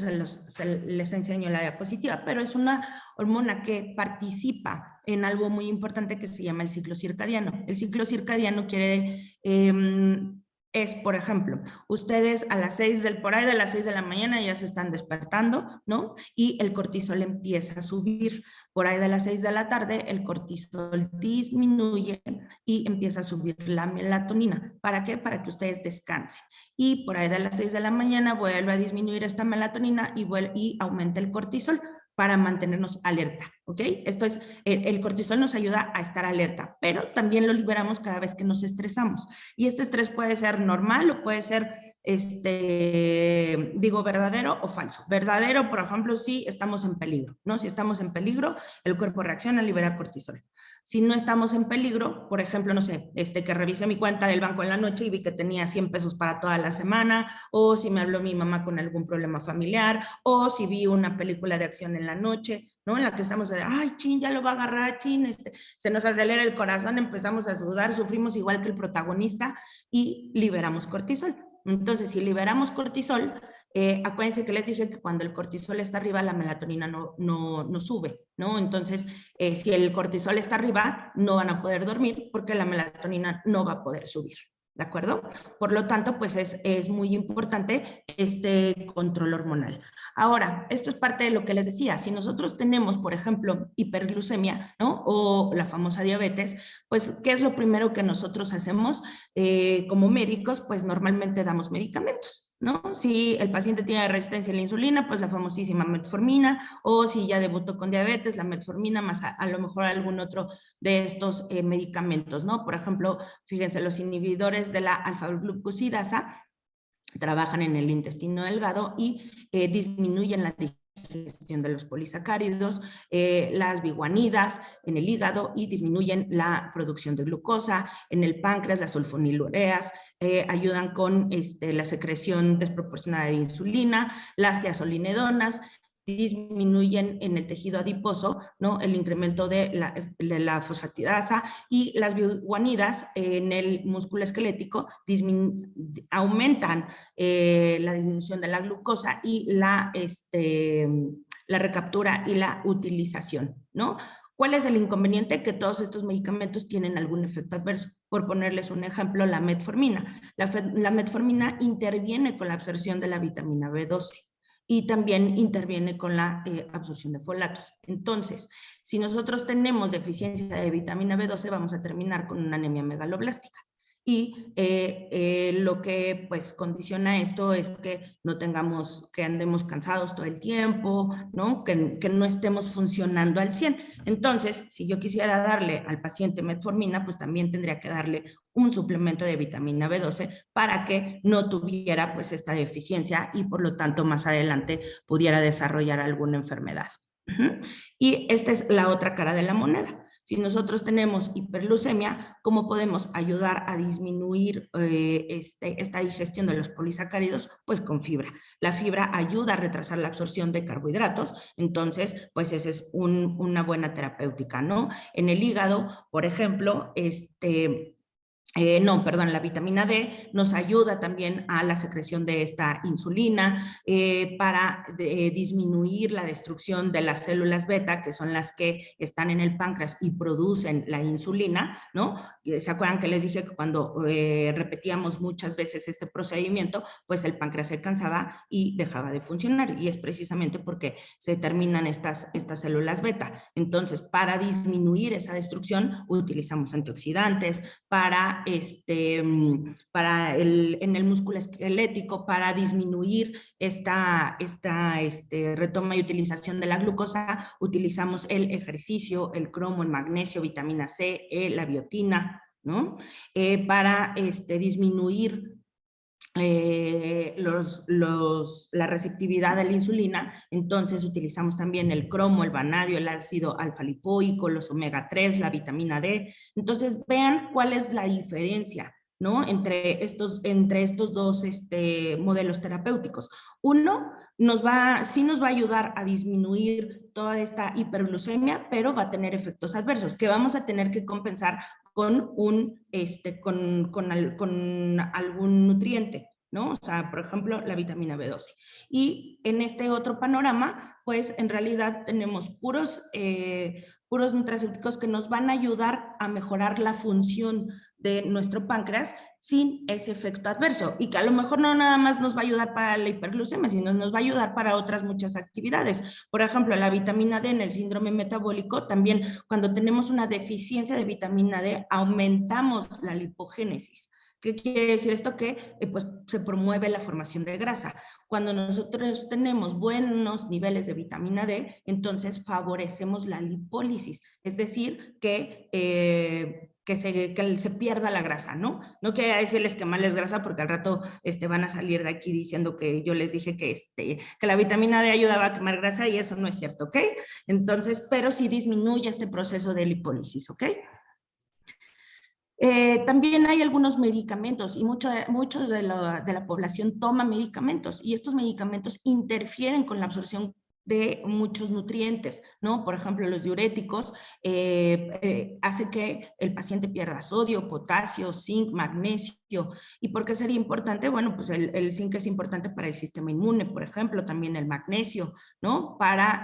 les enseño la diapositiva, pero es una hormona que participa en algo muy importante que se llama el ciclo circadiano. El ciclo circadiano es, por ejemplo, ustedes por ahí de las 6 de la mañana ya se están despertando, ¿no? Y el cortisol empieza a subir. Por ahí de las 6 de la tarde, el cortisol disminuye y empieza a subir la melatonina. ¿Para qué? Para que ustedes descansen. Y por ahí de las 6 de la mañana vuelve a disminuir esta melatonina y aumenta el cortisol para mantenernos alerta, ¿ok? Esto es, el cortisol nos ayuda a estar alerta, pero también lo liberamos cada vez que nos estresamos. Y este estrés puede ser normal o puede ser digo verdadero o falso. Verdadero, por ejemplo, si estamos en peligro, ¿no? Si estamos en peligro, el cuerpo reacciona a liberar cortisol. Si no estamos en peligro, por ejemplo, no sé, que revisé mi cuenta del banco en la noche y vi que tenía 100 pesos para toda la semana, o si me habló mi mamá con algún problema familiar, o si vi una película de acción en la noche, ¿no? En la que estamos de, ay, chin, ya lo va a agarrar, chin, se nos acelera el corazón, empezamos a sudar, sufrimos igual que el protagonista y liberamos cortisol. Entonces, si liberamos cortisol, acuérdense que les dije que cuando el cortisol está arriba, la melatonina no sube, ¿no? Entonces, si el cortisol está arriba, no van a poder dormir porque la melatonina no va a poder subir. ¿De acuerdo? Por lo tanto, pues es muy importante este control hormonal. Ahora, esto es parte de lo que les decía. Si nosotros tenemos, por ejemplo, hiperglucemia, ¿no? O la famosa diabetes, pues, ¿qué es lo primero que nosotros hacemos? Como médicos, pues normalmente damos medicamentos, ¿no? Si el paciente tiene resistencia a la insulina, pues la famosísima metformina, o si ya debutó con diabetes, la metformina más a lo mejor algún otro de estos medicamentos, ¿no? Por ejemplo, fíjense, los inhibidores de la alfa-glucosidasa trabajan en el intestino delgado y disminuyen la digestión de los polisacáridos, las biguanidas en el hígado y disminuyen la producción de glucosa, en el páncreas las sulfonilureas, ayudan con la secreción desproporcionada de insulina, las tiazolinedonas, disminuyen en el tejido adiposo, ¿no? El incremento de la fosfatidasa, y las biguanidas en el músculo esquelético aumentan la disminución de la glucosa y la recaptura y la utilización, ¿no? ¿Cuál es el inconveniente? Que todos estos medicamentos tienen algún efecto adverso. Por ponerles un ejemplo, la metformina. La metformina interviene con la absorción de la vitamina B12 y también interviene con la absorción de folatos. Entonces, si nosotros tenemos deficiencia de vitamina B12, vamos a terminar con una anemia megaloblástica. Y lo que pues condiciona esto es que no tengamos, que andemos cansados todo el tiempo, ¿no? Que no estemos funcionando al 100. Entonces, si yo quisiera darle al paciente metformina, pues también tendría que darle un suplemento de vitamina B12 para que no tuviera pues esta deficiencia y por lo tanto más adelante pudiera desarrollar alguna enfermedad. Y esta es la otra cara de la moneda. Si nosotros tenemos hiperglucemia, ¿cómo podemos ayudar a disminuir esta digestión de los polisacáridos? Pues con fibra. La fibra ayuda a retrasar la absorción de carbohidratos, entonces, pues esa es una buena terapéutica, ¿no? En el hígado, por ejemplo, la vitamina D nos ayuda también a la secreción de esta insulina para disminuir la destrucción de las células beta, que son las que están en el páncreas y producen la insulina, ¿no? ¿Se acuerdan que les dije que cuando repetíamos muchas veces este procedimiento, pues el páncreas se cansaba y dejaba de funcionar? Y es precisamente porque se terminan estas células beta. Entonces, para disminuir esa destrucción, utilizamos antioxidantes, en el músculo esquelético, para disminuir esta retoma y utilización de la glucosa, utilizamos el ejercicio, el cromo, el magnesio, vitamina C, la biotina, ¿no? Para disminuir la receptividad de la insulina, entonces utilizamos también el cromo, el vanadio, el ácido alfa-lipoico, los omega 3, la vitamina D. Entonces vean cuál es la diferencia, ¿no? Entre estos dos modelos terapéuticos. Uno sí nos va a ayudar a disminuir toda esta hiperglucemia, pero va a tener efectos adversos que vamos a tener que compensar con algún nutriente, ¿no? O sea, por ejemplo, la vitamina B12. Y en este otro panorama, pues en realidad tenemos puros nutracéuticos que nos van a ayudar a mejorar la función de nuestro páncreas sin ese efecto adverso, y que a lo mejor no nada más nos va a ayudar para la hiperglucemia, sino nos va a ayudar para otras muchas actividades. Por ejemplo, la vitamina D en el síndrome metabólico, también cuando tenemos una deficiencia de vitamina D, aumentamos la lipogénesis. ¿Qué quiere decir esto? Que pues se promueve la formación de grasa. Cuando nosotros tenemos buenos niveles de vitamina D, entonces favorecemos la lipólisis, es decir, que que se pierda la grasa, ¿no? No quiere decirles quemarles grasa porque al rato van a salir de aquí diciendo que yo les dije que la vitamina D ayudaba a quemar grasa y eso no es cierto, ¿ok? Entonces, pero sí disminuye este proceso de lipólisis, ¿ok? También hay algunos medicamentos y mucho de la población toma medicamentos y estos medicamentos interfieren con la absorción de muchos nutrientes, ¿no? Por ejemplo, los diuréticos hace que el paciente pierda sodio, potasio, zinc, magnesio. ¿Y por qué sería importante? Bueno, pues el zinc es importante para el sistema inmune, por ejemplo, también el magnesio, ¿no? Para,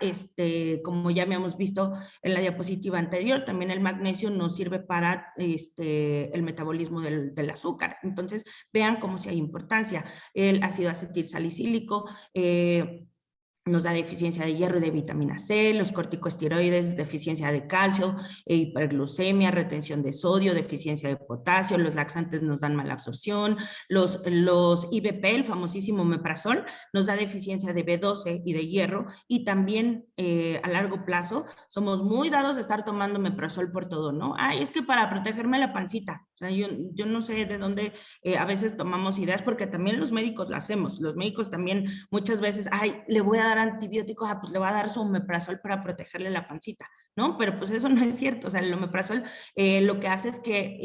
como ya habíamos visto en la diapositiva anterior, también el magnesio nos sirve para el metabolismo del azúcar. Entonces, vean cómo si hay importancia. El ácido acetil salicílico, nos da deficiencia de hierro y de vitamina C, los corticosteroides, deficiencia de calcio, hiperglucemia, retención de sodio, deficiencia de potasio, los laxantes nos dan mala absorción, los IBP, el famosísimo omeprazol, nos da deficiencia de B12 y de hierro, y también a largo plazo somos muy dados de estar tomando omeprazol por todo, ¿no? Ay, es que para protegerme la pancita, o sea, yo no sé de dónde a veces tomamos ideas, porque también los médicos lo hacemos, los médicos también muchas veces, ay, le voy a dar antibióticos, pues le va a dar su omeprazol para protegerle la pancita, ¿no? Pero pues eso no es cierto, o sea, el omeprazol lo que hace es que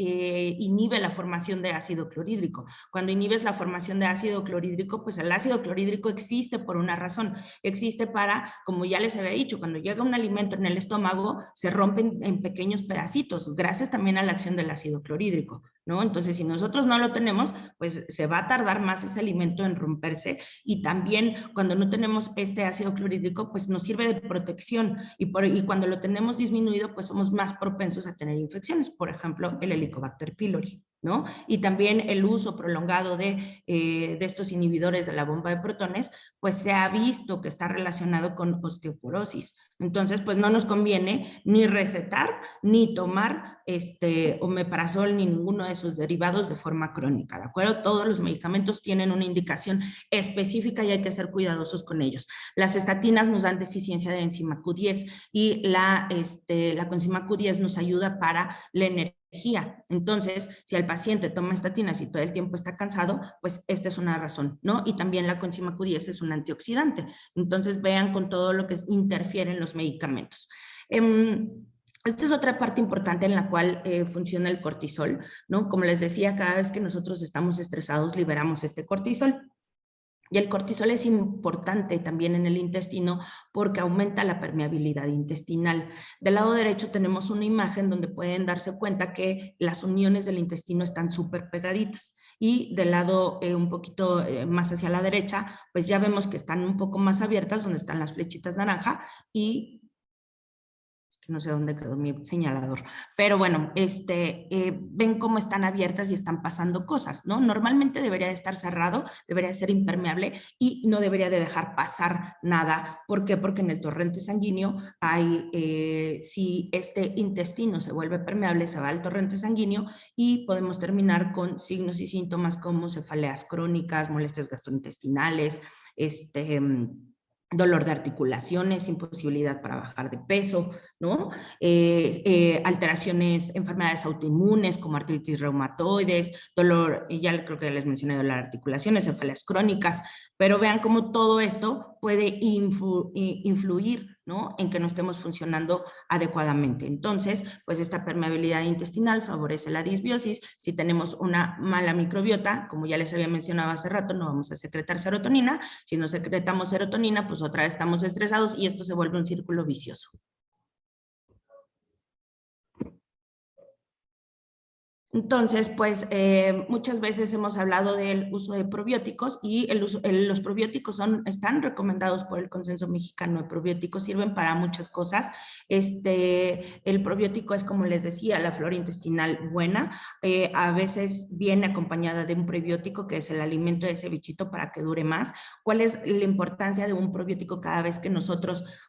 inhibe la formación de ácido clorhídrico. Cuando inhibes la formación de ácido clorhídrico, pues el ácido clorhídrico existe por una razón, existe para, como ya les había dicho, cuando llega un alimento en el estómago, se rompen en pequeños pedacitos, gracias también a la acción del ácido clorhídrico, ¿no? Entonces, si nosotros no lo tenemos, pues se va a tardar más ese alimento en romperse, y también cuando no tenemos este ácido clorhídrico, pues nos sirve de protección, y cuando lo tenemos disminuido, pues somos más propensos a tener infecciones, por ejemplo, el Helicobacter pylori, ¿no? Y también el uso prolongado de estos inhibidores de la bomba de protones, pues se ha visto que está relacionado con osteoporosis. Entonces, pues no nos conviene ni recetar, ni tomar omeprazol, ni ninguno de sus derivados de forma crónica, ¿de acuerdo? Todos los medicamentos tienen una indicación específica y hay que ser cuidadosos con ellos. Las estatinas nos dan deficiencia de enzima Q10 y la coenzima Q10 nos ayuda para la energía. Entonces, si el paciente toma estatinas y todo el tiempo está cansado, pues esta es una razón, ¿no? Y también la coenzima Q10 es un antioxidante. Entonces, vean con todo lo que interfiere en los medicamentos. Esta es otra parte importante en la cual funciona el cortisol, ¿no? Como les decía, cada vez que nosotros estamos estresados, liberamos este cortisol. Y el cortisol es importante también en el intestino porque aumenta la permeabilidad intestinal. Del lado derecho tenemos una imagen donde pueden darse cuenta que las uniones del intestino están súper pegaditas. Y del lado un poquito más hacia la derecha, pues ya vemos que están un poco más abiertas, donde están las flechitas naranja, y no sé dónde quedó mi señalador, pero bueno, ven cómo están abiertas y están pasando cosas, ¿no? Normalmente debería de estar cerrado, debería de ser impermeable y no debería de dejar pasar nada. ¿Por qué? Porque en el torrente sanguíneo hay, si este intestino se vuelve permeable, se va al torrente sanguíneo y podemos terminar con signos y síntomas como cefaleas crónicas, molestias gastrointestinales, dolor de articulaciones, imposibilidad para bajar de peso, ¿no? Alteraciones, enfermedades autoinmunes como artritis reumatoides, dolor, y ya creo que les mencioné, dolor de articulaciones, cefaleas crónicas, pero vean cómo todo esto puede influir, ¿no? En que no estemos funcionando adecuadamente. Entonces, pues esta permeabilidad intestinal favorece la disbiosis. Si tenemos una mala microbiota, como ya les había mencionado hace rato, no vamos a secretar serotonina. Si no secretamos serotonina, pues otra vez estamos estresados y esto se vuelve un círculo vicioso. Entonces, pues muchas veces hemos hablado del uso de probióticos y los probióticos están recomendados por el Consenso Mexicano de Probióticos, sirven para muchas cosas. El probiótico es, como les decía, la flora intestinal buena. A veces viene acompañada de un prebiótico, que es el alimento de ese bichito para que dure más. ¿Cuál es la importancia de un probiótico cada vez que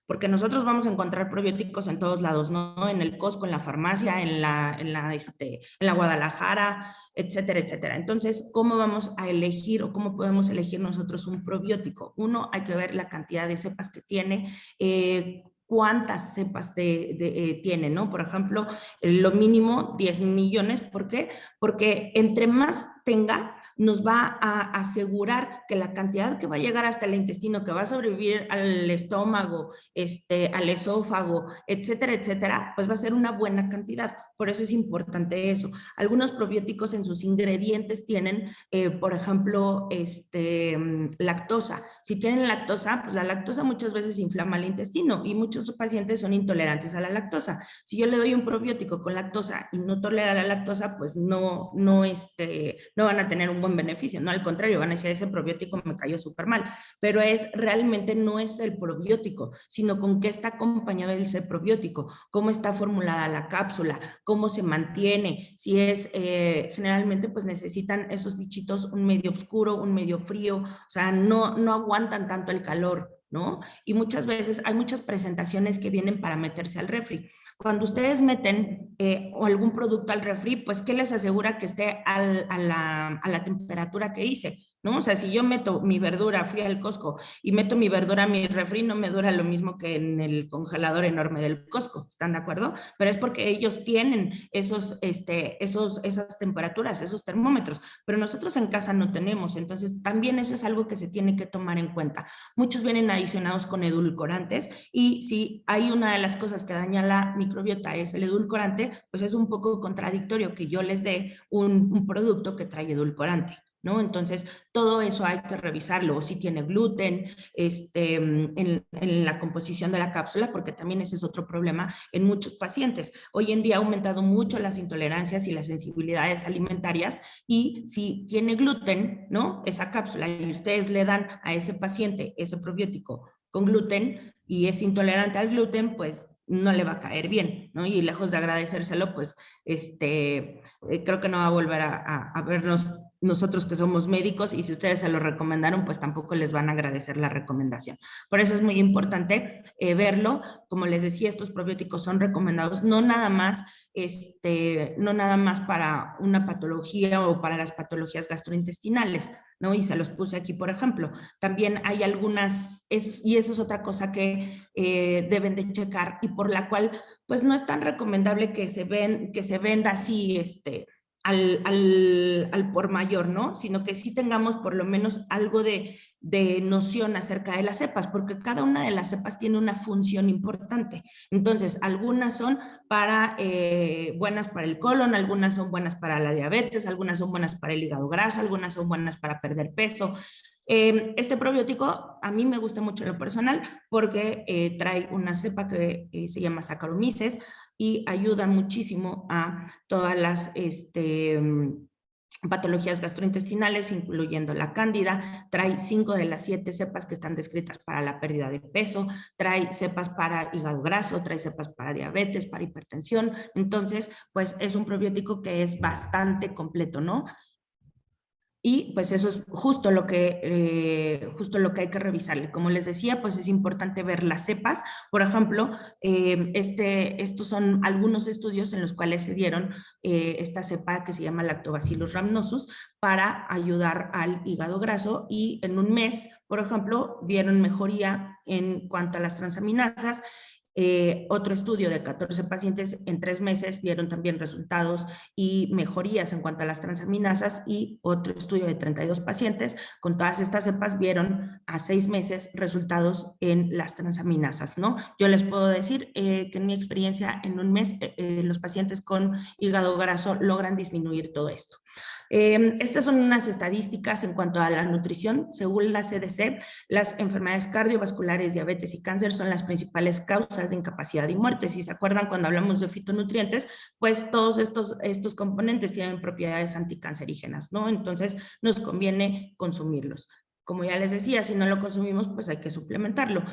porque nosotros vamos a encontrar probióticos en todos lados, ¿no? En el Costco, en la farmacia, en la Guadalajara, etcétera, etcétera. Entonces, ¿cómo vamos a elegir o cómo podemos elegir nosotros un probiótico? Uno, hay que ver la cantidad de cepas que tiene, cuántas cepas tiene, ¿no? Por ejemplo, lo mínimo 10 millones. ¿Por qué? Porque entre más tenga, nos va a asegurar que la cantidad que va a llegar hasta el intestino, que va a sobrevivir al estómago, al esófago, etcétera, etcétera, pues va a ser una buena cantidad. Por eso es importante eso. Algunos probióticos en sus ingredientes tienen, por ejemplo, lactosa. Si tienen lactosa, pues la lactosa muchas veces inflama el intestino y muchos pacientes son intolerantes a la lactosa. Si yo le doy un probiótico con lactosa y no tolera la lactosa, pues no van a tener un buen beneficio, no, al contrario, van a decir, ese probiótico me cayó súper mal, pero realmente no es el probiótico, sino con qué está acompañado ese probiótico, cómo está formulada la cápsula, cómo se mantiene, si es, generalmente pues necesitan esos bichitos un medio oscuro, un medio frío, o sea, no aguantan tanto el calor, ¿no? Y muchas veces hay muchas presentaciones que vienen para meterse al refri. Cuando ustedes meten algún producto al refri, pues ¿qué les asegura que esté a la temperatura que hice? ¿No? O sea, si yo meto mi verdura, fui al Costco y meto mi verdura a mi refri, no me dura lo mismo que en el congelador enorme del Costco, ¿están de acuerdo? Pero es porque ellos tienen esas temperaturas, esos termómetros, pero nosotros en casa no tenemos, entonces también eso es algo que se tiene que tomar en cuenta. Muchos vienen adicionados con edulcorantes y si hay una de las cosas que daña la microbiota es el edulcorante, pues es un poco contradictorio que yo les dé un producto que trae edulcorante, ¿no? Entonces, todo eso hay que revisarlo, si tiene gluten, en la composición de la cápsula, porque también ese es otro problema en muchos pacientes. Hoy en día ha aumentado mucho las intolerancias y las sensibilidades alimentarias, y si tiene gluten, ¿no? Esa cápsula, y ustedes le dan a ese paciente ese probiótico con gluten y es intolerante al gluten, pues no le va a caer bien, ¿no? Y lejos de agradecérselo, pues creo que no va a volver a vernos nosotros que somos médicos, y si ustedes se lo recomendaron, pues tampoco les van a agradecer la recomendación. Por eso es muy importante verlo. Como les decía, estos probióticos son recomendados no nada más para una patología o para las patologías gastrointestinales, ¿no? Y se los puse aquí, por ejemplo. También hay algunas, y eso es otra cosa que deben de checar y por la cual, pues no es tan recomendable que se venda así, al por mayor, ¿no? Sino que sí tengamos por lo menos algo de noción acerca de las cepas, porque cada una de las cepas tiene una función importante. Entonces, algunas son buenas para el colon, algunas son buenas para la diabetes, algunas son buenas para el hígado graso, algunas son buenas para perder peso. Este probiótico a mí me gusta mucho en lo personal porque trae una cepa que se llama Saccharomyces y ayuda muchísimo a todas las patologías gastrointestinales, incluyendo la cándida. Trae 5 de las 7 cepas que están descritas para la pérdida de peso, trae cepas para hígado graso, trae cepas para diabetes, para hipertensión. Entonces, pues es un probiótico que es bastante completo, ¿no? Y pues eso es justo lo que hay que revisarle. Como les decía, pues es importante ver las cepas. Por ejemplo, estos son algunos estudios en los cuales se dieron esta cepa que se llama Lactobacillus rhamnosus para ayudar al hígado graso, y en un mes, por ejemplo, vieron mejoría en cuanto a las transaminasas. Otro estudio de 14 pacientes en 3 meses vieron también resultados y mejorías en cuanto a las transaminasas, y otro estudio de 32 pacientes con todas estas cepas vieron a 6 meses resultados en las transaminasas, ¿no? Yo les puedo decir que en mi experiencia en un mes los pacientes con hígado graso logran disminuir todo esto. Estas son unas estadísticas en cuanto a la nutrición. Según la CDC, las enfermedades cardiovasculares, diabetes y cáncer son las principales causas de incapacidad y muerte. Si se acuerdan, cuando hablamos de fitonutrientes, pues todos estos componentes tienen propiedades anticancerígenas, ¿no? Entonces nos conviene consumirlos. Como ya les decía, si no lo consumimos, pues hay que suplementarlo.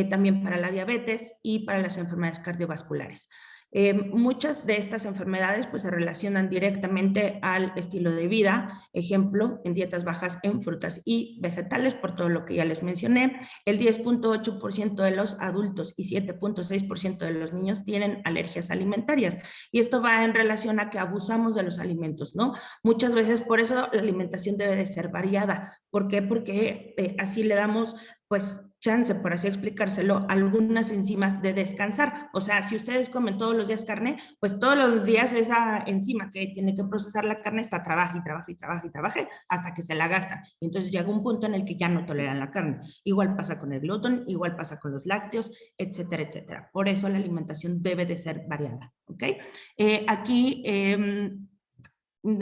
También para la diabetes y para las enfermedades cardiovasculares. Muchas de estas enfermedades pues se relacionan directamente al estilo de vida, ejemplo, en dietas bajas en frutas y vegetales, por todo lo que ya les mencioné. El 10.8% de los adultos y 7.6% de los niños tienen alergias alimentarias, y esto va en relación a que abusamos de los alimentos, ¿no? Muchas veces por eso la alimentación debe de ser variada. ¿Por qué? Porque así le damos pues chance, por así explicárselo, algunas enzimas de descansar. O sea, si ustedes comen todos los días carne, pues todos los días esa enzima que tiene que procesar la carne está trabaja y trabaja y trabaja y trabaja hasta que se la gasta. Y entonces llega un punto en el que ya no toleran la carne. Igual pasa con el gluten, igual pasa con los lácteos, etcétera, etcétera. Por eso la alimentación debe de ser variada, ¿ok? Aquí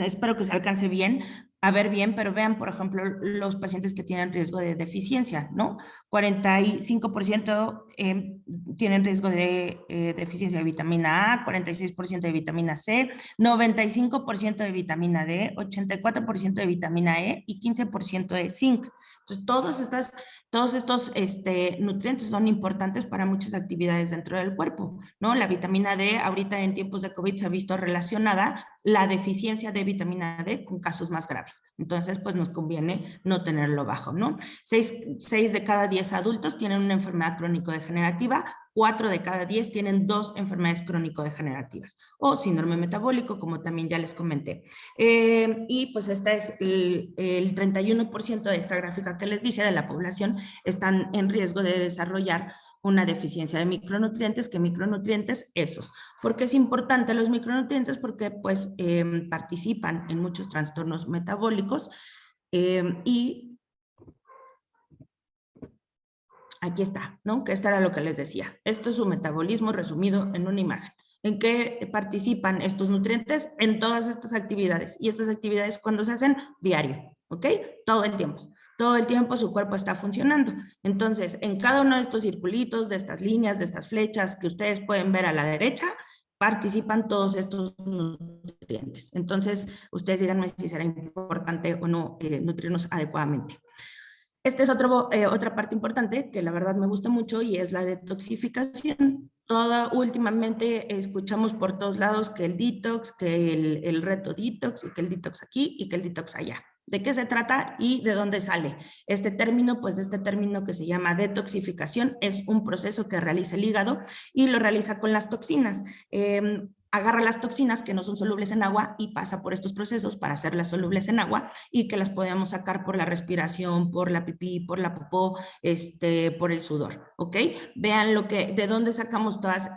espero que se alcance bien, a ver bien, pero vean, por ejemplo, los pacientes que tienen riesgo de deficiencia, ¿no? 45% tienen riesgo de deficiencia de vitamina A, 46% de vitamina C, 95% de vitamina D, 84% de vitamina E y 15% de zinc. Entonces, todos estos nutrientes son importantes para muchas actividades dentro del cuerpo, ¿no? La vitamina D, ahorita en tiempos de COVID se ha visto relacionada la deficiencia de vitamina D con casos más graves. Entonces, pues nos conviene no tenerlo bajo, ¿no? 6 de cada 10 adultos tienen una enfermedad crónico-degenerativa, 4 de cada 10 tienen 2 enfermedades crónico-degenerativas o síndrome metabólico, como también ya les comenté. Y pues este es el 31% de esta gráfica que les dije de la población están en riesgo de desarrollar una deficiencia de micronutrientes. ¿Qué micronutrientes? Esos. ¿Por qué es importante los micronutrientes? Porque pues participan en muchos trastornos metabólicos y aquí está, ¿no? Que esto era lo que les decía. Esto es su metabolismo resumido en una imagen. ¿En qué participan estos nutrientes? En todas estas actividades. Y estas actividades cuando se hacen diario, ¿ok? Todo el tiempo. Todo el tiempo su cuerpo está funcionando. Entonces, en cada uno de estos circulitos, de estas líneas, de estas flechas que ustedes pueden ver a la derecha, participan todos estos nutrientes. Entonces, ustedes díganme si será importante o no nutrirnos adecuadamente. Esta es otra parte importante que la verdad me gusta mucho y es la detoxificación. Últimamente escuchamos por todos lados que el detox, que el reto detox, y que el detox aquí y que el detox allá. ¿De qué se trata y de dónde sale este término? Pues este término que se llama detoxificación es un proceso que realiza el hígado y lo realiza con las toxinas. Agarra las toxinas que no son solubles en agua y pasa por estos procesos para hacerlas solubles en agua y que las podamos sacar por la respiración, por la pipí, por la popó, por el sudor, ¿ok? Vean de dónde sacamos todas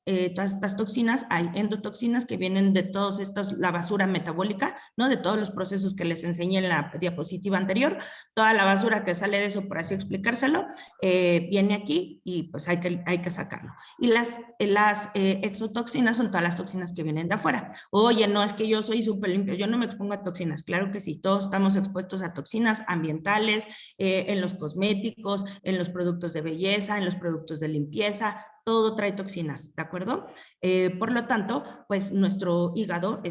estas toxinas. Hay endotoxinas que vienen de todos estos, la basura metabólica, ¿no? De todos los procesos que les enseñé en la diapositiva anterior, toda la basura que sale de eso, por así explicárselo, viene aquí y pues hay que sacarlo. Y las exotoxinas son todas las toxinas que vienen de afuera. Oye, no, es que yo soy súper limpio, yo no me expongo a toxinas. Claro que sí, todos estamos expuestos a toxinas ambientales, en los cosméticos, en los productos de belleza, en los productos de limpieza, todo trae toxinas, ¿de acuerdo? Por lo tanto, pues nuestro hígado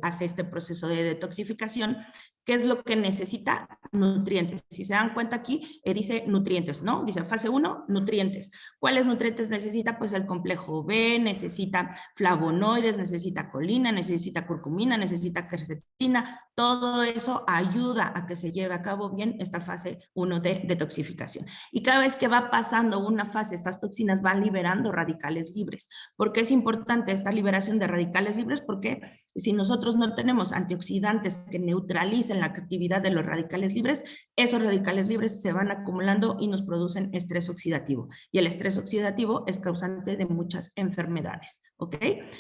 hace este proceso de detoxificación. ¿Qué es lo que necesita? Nutrientes. Si se dan cuenta aquí, dice nutrientes, ¿no? Dice fase 1, nutrientes. ¿Cuáles nutrientes necesita? Pues el complejo B, necesita flavonoides, necesita colina, necesita curcumina, necesita quercetina. Todo eso ayuda a que se lleve a cabo bien esta fase 1 de detoxificación. Y cada vez que va pasando una fase, estas toxinas van liberando radicales libres. ¿Por qué es importante esta liberación de radicales libres? Porque si nosotros no tenemos antioxidantes que neutralicen la actividad de los radicales libres, esos radicales libres se van acumulando y nos producen estrés oxidativo. Y el estrés oxidativo es causante de muchas enfermedades, ¿ok?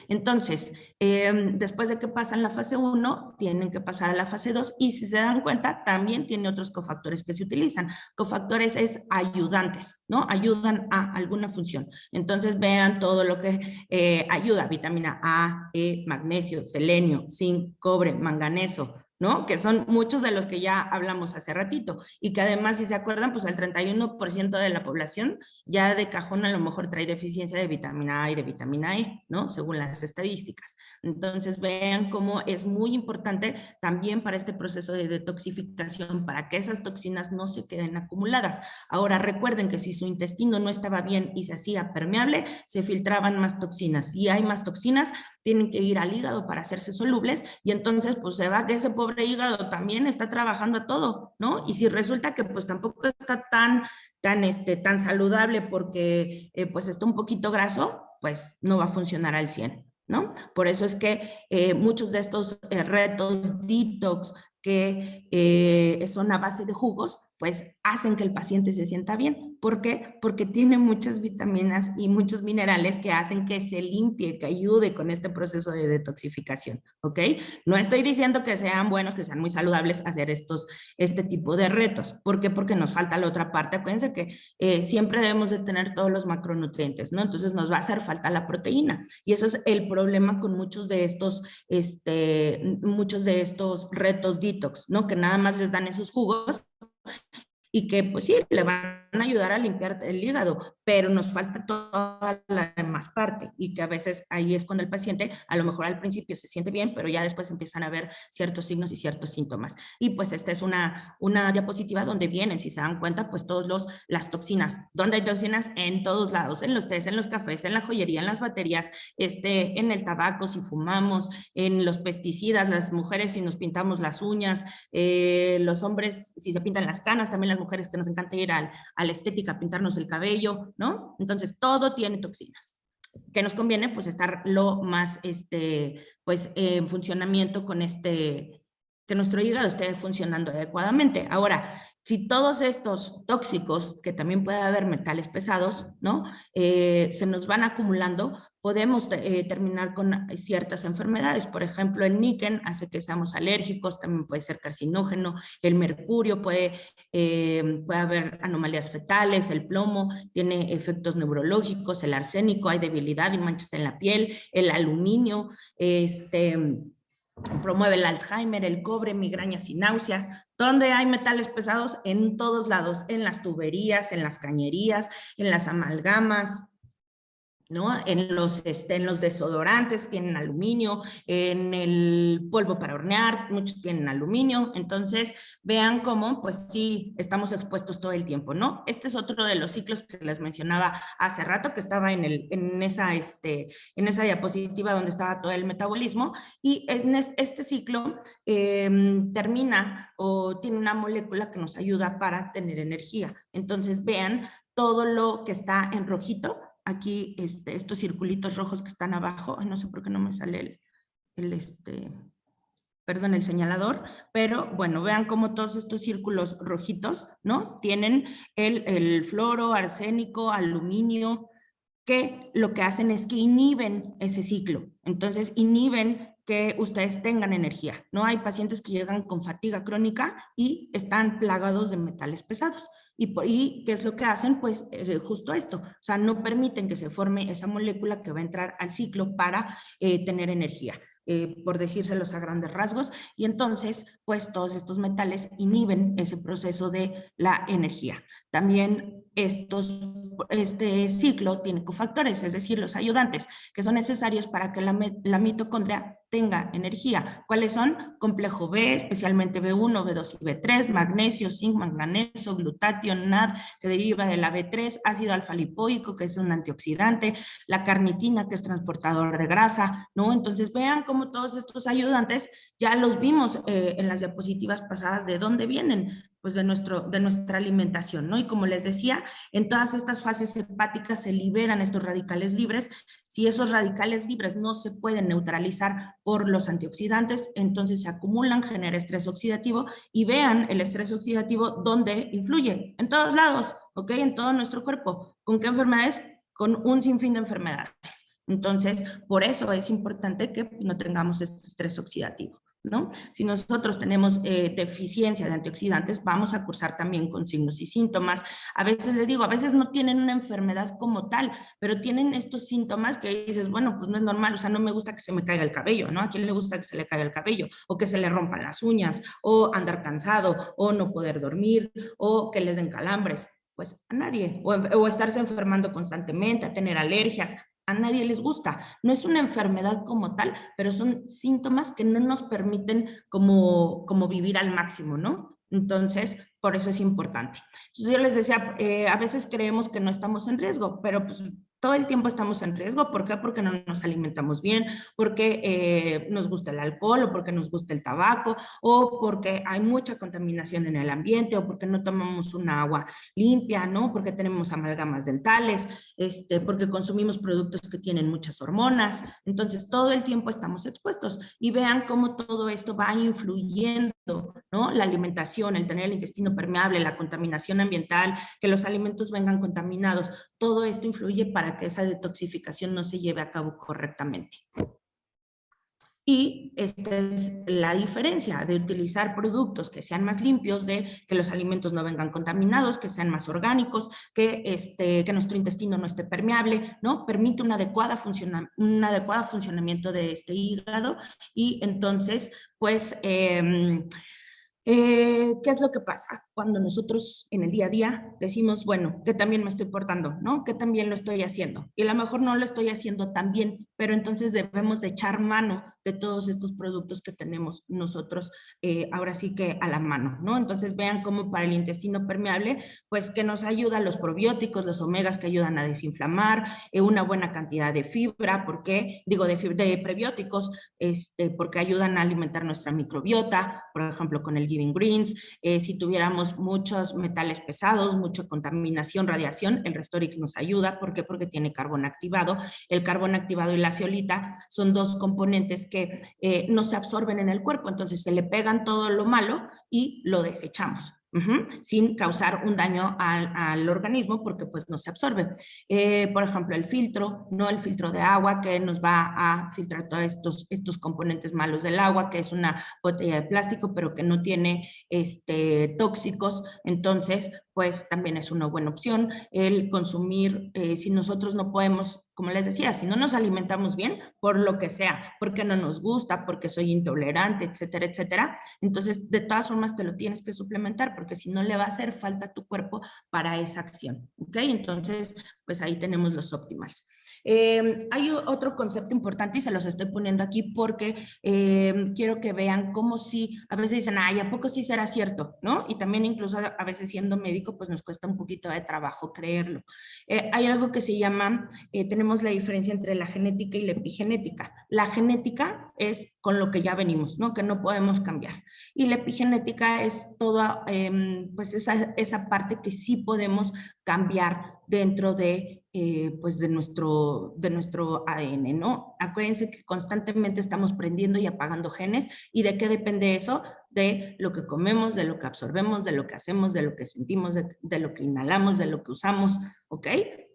Entonces, después de que pasan la fase 1, tienen que pasar a la fase 2 y si se dan cuenta, también tiene otros cofactores que se utilizan. Cofactores es ayudantes, ¿no? Ayudan a alguna función. Entonces, vean todo lo que ayuda: vitamina A, E, magnesio, selenio, zinc, cobre, manganeso, ¿no? Que son muchos de los que ya hablamos hace ratito y que además, si se acuerdan, pues el 31% de la población ya de cajón a lo mejor trae deficiencia de vitamina A y de vitamina E, ¿no? Según las estadísticas. Entonces, vean cómo es muy importante también para este proceso de detoxificación, para que esas toxinas no se queden acumuladas. Ahora, recuerden que si su intestino no estaba bien y se hacía permeable, se filtraban más toxinas. Si hay más toxinas, tienen que ir al hígado para hacerse solubles y entonces pues se va que ese pobre hígado también está trabajando a todo, ¿no? Y si resulta que pues tampoco está tan saludable porque pues está un poquito graso, pues no va a funcionar al 100, ¿no? Por eso es que muchos de estos retos detox que son a base de jugos, pues hacen que el paciente se sienta bien. ¿Por qué? Porque tiene muchas vitaminas y muchos minerales que hacen que se limpie, que ayude con este proceso de detoxificación, ¿ok? No estoy diciendo que sean buenos, que sean muy saludables hacer este tipo de retos. ¿Por qué? Porque nos falta la otra parte. Acuérdense que siempre debemos de tener todos los macronutrientes, ¿no? Entonces nos va a hacer falta la proteína. Y eso es el problema con muchos de estos retos detox, ¿no? Que nada más les dan esos jugos y que pues sí, le van a ayudar a limpiar el hígado, pero nos falta toda la demás parte y que a veces ahí es cuando el paciente a lo mejor al principio se siente bien, pero ya después empiezan a ver ciertos signos y ciertos síntomas. Y pues esta es una diapositiva donde vienen, si se dan cuenta, pues las toxinas. ¿Dónde hay toxinas? En todos lados, en los tés, en los cafés, en la joyería, en las baterías, en el tabaco, si fumamos, en los pesticidas, las mujeres si nos pintamos las uñas, los hombres si se pintan las canas, también las mujeres que nos encanta ir a la estética, pintarnos el cabello, ¿no? Entonces, todo tiene toxinas. Que nos conviene, pues, estar lo más, en funcionamiento con que nuestro hígado esté funcionando adecuadamente. Ahora, si todos estos tóxicos, que también puede haber metales pesados, ¿no? Se nos van acumulando, podemos terminar con ciertas enfermedades. Por ejemplo, el níquel hace que seamos alérgicos, también puede ser carcinógeno, el mercurio puede haber anomalías fetales, el plomo tiene efectos neurológicos, el arsénico, hay debilidad y manchas en la piel, el aluminio, promueve el Alzheimer, el cobre, migrañas y náuseas. ¿Dónde hay metales pesados? En todos lados, en las tuberías, en las cañerías, en las amalgamas, ¿no? En los desodorantes tienen aluminio, en el polvo para hornear, muchos tienen aluminio. Entonces, vean cómo, pues sí, estamos expuestos todo el tiempo, ¿no? Este es otro de los ciclos que les mencionaba hace rato, que estaba en esa diapositiva donde estaba todo el metabolismo, y en este ciclo termina o tiene una molécula que nos ayuda para tener energía. Entonces, vean todo lo que está en rojito, aquí estos circulitos rojos que están abajo, ay, no sé por qué no me sale el señalador, pero bueno, vean cómo todos estos círculos rojitos, ¿no? Tienen el floro, arsénico, aluminio, que lo que hacen es que inhiben ese ciclo. Entonces, inhiben que ustedes tengan energía, ¿no? Hay pacientes que llegan con fatiga crónica y están plagados de metales pesados. ¿Y qué es lo que hacen? Pues justo esto, o sea, no permiten que se forme esa molécula que va a entrar al ciclo para tener energía. Por decírselos a grandes rasgos, y entonces, pues todos estos metales inhiben ese proceso de la energía. También este ciclo tiene cofactores, es decir, los ayudantes, que son necesarios para que la mitocondria tenga energía. ¿Cuáles son? Complejo B, especialmente B1, B2 y B3, magnesio, zinc, manganeso, glutatión, NAD, que deriva de la B3, ácido alfa-lipoico, que es un antioxidante, la carnitina, que es transportador de grasa, ¿no? Entonces, vean cómo todos estos ayudantes ya los vimos en las diapositivas pasadas de dónde vienen, pues de nuestra alimentación, ¿no? Y como les decía, en todas estas fases hepáticas se liberan estos radicales libres. Si esos radicales libres no se pueden neutralizar por los antioxidantes, entonces se acumulan, genera estrés oxidativo, y vean el estrés oxidativo dónde influye, en todos lados, ¿ok? En todo nuestro cuerpo. ¿Con qué enfermedades? Con un sinfín de enfermedades. Entonces, por eso es importante que no tengamos este estrés oxidativo, ¿no? Si nosotros tenemos deficiencia de antioxidantes, vamos a cursar también con signos y síntomas. A veces les digo, a veces no tienen una enfermedad como tal, pero tienen estos síntomas que dices, bueno, pues no es normal, o sea, no me gusta que se me caiga el cabello, ¿no? ¿A quién le gusta que se le caiga el cabello? O que se le rompan las uñas, o andar cansado, o no poder dormir, o que les den calambres. Pues a nadie, o estarse enfermando constantemente, a tener alergias, a nadie les gusta. No es una enfermedad como tal, pero son síntomas que no nos permiten como vivir al máximo, ¿no? Entonces, por eso es importante. Entonces, yo les decía, a veces creemos que no estamos en riesgo, pero pues todo el tiempo estamos en riesgo. ¿Por qué? Porque no nos alimentamos bien, porque nos gusta el alcohol, o porque nos gusta el tabaco, o porque hay mucha contaminación en el ambiente, o porque no tomamos un agua limpia, ¿no? Porque tenemos amalgamas dentales, porque consumimos productos que tienen muchas hormonas. Entonces, todo el tiempo estamos expuestos. Y vean cómo todo esto va influyendo, ¿no? La alimentación, el tener el intestino intestino permeable, la contaminación ambiental, que los alimentos vengan contaminados, todo esto influye para que esa detoxificación no se lleve a cabo correctamente. Y esta es la diferencia de utilizar productos que sean más limpios, de que los alimentos no vengan contaminados, que sean más orgánicos, que nuestro intestino no esté permeable, ¿no? Permite un adecuado funcionamiento de este hígado y entonces, pues, ¿qué es lo que pasa cuando nosotros en el día a día decimos, bueno, que también me estoy portando, ¿no? Que también lo estoy haciendo. Y a lo mejor no lo estoy haciendo tan bien, pero entonces debemos de echar mano de todos estos productos que tenemos nosotros ahora sí que a la mano, ¿no? Entonces vean cómo para el intestino permeable, pues que nos ayuda los probióticos, los omegas que ayudan a desinflamar, una buena cantidad de fibra, porque digo de prebióticos, porque ayudan a alimentar nuestra microbiota, por ejemplo, con el Giving Greens. Si tuviéramos muchos metales pesados, mucha contaminación, radiación, el Restorix nos ayuda. ¿Por qué? Porque tiene carbón activado. El carbón activado y la zeolita son dos componentes que no se absorben en el cuerpo, entonces se le pegan todo lo malo y lo desechamos. Sin causar un daño al organismo porque pues no se absorbe. Por ejemplo, el filtro, no el filtro de agua que nos va a filtrar todos estos componentes malos del agua, que es una botella de plástico pero que no tiene tóxicos, entonces pues también es una buena opción el consumir, si nosotros no podemos, como les decía, si no nos alimentamos bien, por lo que sea, porque no nos gusta, porque soy intolerante, etcétera, etcétera, entonces de todas formas te lo tienes que suplementar, porque si no le va a hacer falta a tu cuerpo para esa acción, ¿ok? Entonces, pues ahí tenemos los óptimos. Hay otro concepto importante y se los estoy poniendo aquí porque quiero que vean cómo si a veces dicen, ay, ¿a poco sí será cierto? ¿No? Y también incluso a veces siendo médico, pues nos cuesta un poquito de trabajo creerlo. Hay algo que se llama, tenemos la diferencia entre la genética y la epigenética. La genética es con lo que ya venimos, ¿no? Que no podemos cambiar. Y la epigenética es toda, pues esa parte que sí podemos cambiar dentro de, pues de nuestro ADN, ¿no? Acuérdense que constantemente estamos prendiendo y apagando genes. ¿Y de qué depende eso? De lo que comemos, de lo que absorbemos, de lo que hacemos, de lo que sentimos, de lo que inhalamos, de lo que usamos, ¿ok?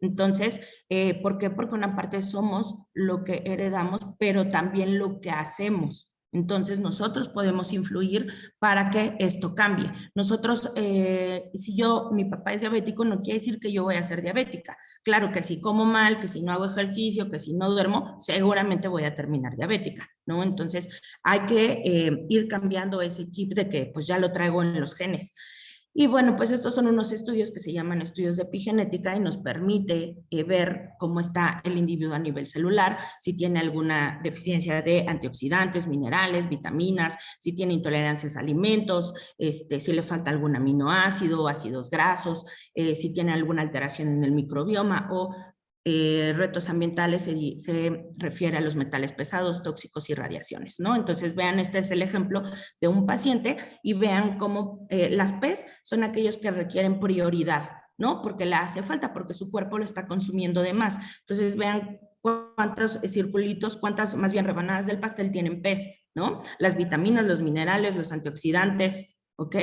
Entonces, ¿por qué? Porque una parte somos lo que heredamos, pero también lo que hacemos. Entonces nosotros podemos influir para que esto cambie. Nosotros, si mi papá es diabético, no quiere decir que yo voy a ser diabética. Claro que si como mal, que si no hago ejercicio, que si no duermo, seguramente voy a terminar diabética, ¿no? Entonces hay que ir cambiando ese chip de que pues ya lo traigo en los genes. Y bueno, pues estos son unos estudios que se llaman estudios de epigenética y nos permite ver cómo está el individuo a nivel celular, si tiene alguna deficiencia de antioxidantes, minerales, vitaminas, si tiene intolerancias a alimentos, si le falta algún aminoácido, ácidos grasos, si tiene alguna alteración en el microbioma o retos ambientales se refiere a los metales pesados, tóxicos y radiaciones, ¿no? Entonces vean, este es el ejemplo de un paciente y vean cómo las PES son aquellos que requieren prioridad, ¿no? Porque le hace falta, porque su cuerpo lo está consumiendo de más. Entonces vean cuántos circulitos, cuántas más bien rebanadas del pastel tienen PES, ¿no? Las vitaminas, los minerales, los antioxidantes, ¿ok?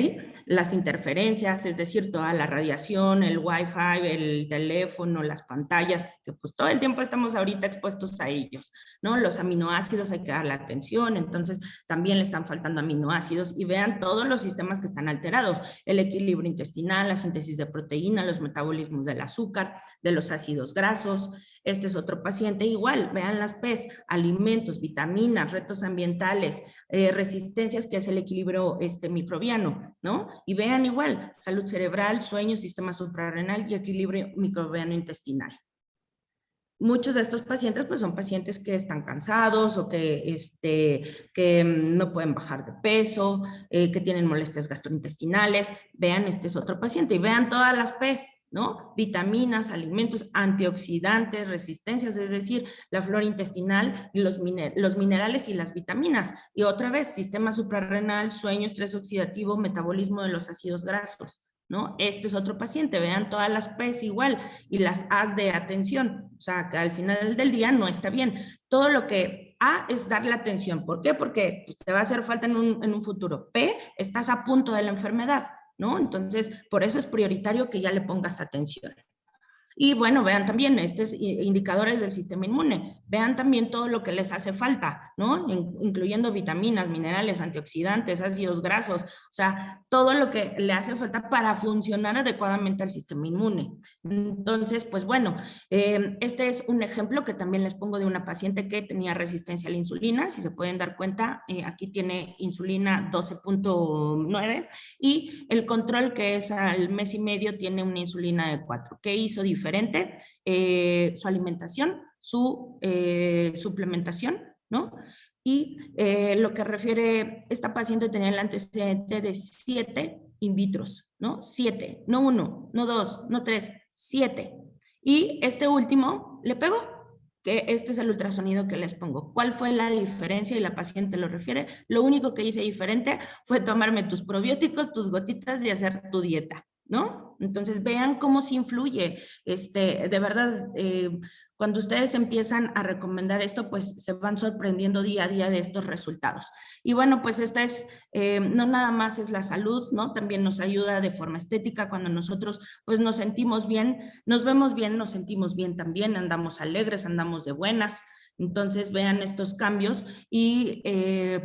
Las interferencias, es decir, toda la radiación, el Wi-Fi, el teléfono, las pantallas, que pues todo el tiempo estamos ahorita expuestos a ellos, ¿no? Los aminoácidos hay que darle atención, entonces también le están faltando aminoácidos y vean todos los sistemas que están alterados, el equilibrio intestinal, la síntesis de proteína, los metabolismos del azúcar, de los ácidos grasos. Este es otro paciente igual, vean las PES, alimentos, vitaminas, retos ambientales, resistencias, que es el equilibrio microbiano, ¿no? Y vean igual, salud cerebral, sueño, sistema suprarrenal y equilibrio microbiano intestinal. Muchos de estos pacientes pues son pacientes que están cansados o que no pueden bajar de peso, que tienen molestias gastrointestinales. Vean, este es otro paciente y vean todas las PES, ¿no? Vitaminas, alimentos, antioxidantes, resistencias, es decir, la flora intestinal, los minerales y las vitaminas. Y otra vez, sistema suprarrenal, sueño, estrés oxidativo, metabolismo de los ácidos grasos, ¿no? Este es otro paciente, vean todas las P's igual y las A's de atención, o sea, que al final del día no está bien. Todo lo que A es darle atención, ¿por qué? Porque pues, te va a hacer falta en un futuro. P, estás a punto de la enfermedad, ¿no? Entonces, por eso es prioritario que ya le pongas atención. Y bueno, vean también estos indicadores del sistema inmune, vean también todo lo que les hace falta, ¿no? Incluyendo vitaminas, minerales, antioxidantes, ácidos grasos, o sea, todo lo que le hace falta para funcionar adecuadamente al sistema inmune. Entonces, pues bueno, este es un ejemplo que también les pongo de una paciente que tenía resistencia a la insulina, si se pueden dar cuenta, aquí tiene insulina 12.9 y el control que es al mes y medio tiene una insulina de 4. ¿Qué hizo diferente? Su alimentación, su suplementación, ¿no? Y lo que refiere, esta paciente tenía el antecedente de 7 in vitros, ¿no? 7, no 1, no 2, no 3, 7. Y este último le pegó, que este es el ultrasonido que les pongo. ¿Cuál fue la diferencia? Y la paciente lo refiere. Lo único que hice diferente fue tomarme tus probióticos, tus gotitas y hacer tu dieta, ¿no? Entonces vean cómo se influye, de verdad, cuando ustedes empiezan a recomendar esto, pues se van sorprendiendo día a día de estos resultados. Y bueno, pues esta es, no nada más es la salud, ¿no? También nos ayuda de forma estética cuando nosotros pues nos sentimos bien, nos vemos bien, nos sentimos bien también, andamos alegres, andamos de buenas. Entonces vean estos cambios y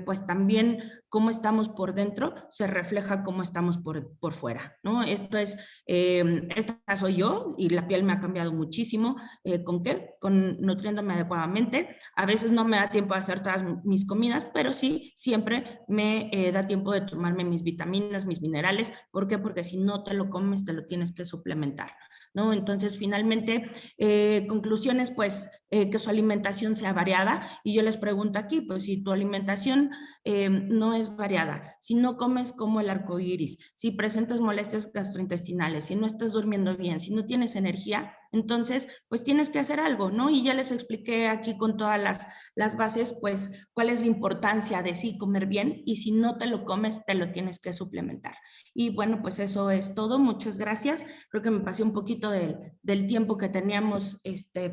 pues también cómo estamos por dentro se refleja cómo estamos por fuera, ¿no? Esto es, esta soy yo y la piel me ha cambiado muchísimo. ¿Con qué? Con nutriéndome adecuadamente. A veces no me da tiempo de hacer todas mis comidas, pero sí siempre me da tiempo de tomarme mis vitaminas, mis minerales. ¿Por qué? Porque si no te lo comes, te lo tienes que suplementar, ¿no? Entonces, finalmente, conclusiones, pues, que su alimentación sea variada. Y yo les pregunto aquí, pues, si tu alimentación no es variada, si no comes como el arco iris, si presentas molestias gastrointestinales, si no estás durmiendo bien, si no tienes energía, entonces, pues tienes que hacer algo, ¿no? Y ya les expliqué aquí con todas las bases, pues, cuál es la importancia de sí comer bien y si no te lo comes, te lo tienes que suplementar. Y bueno, pues eso es todo. Muchas gracias. Creo que me pasé un poquito del tiempo que teníamos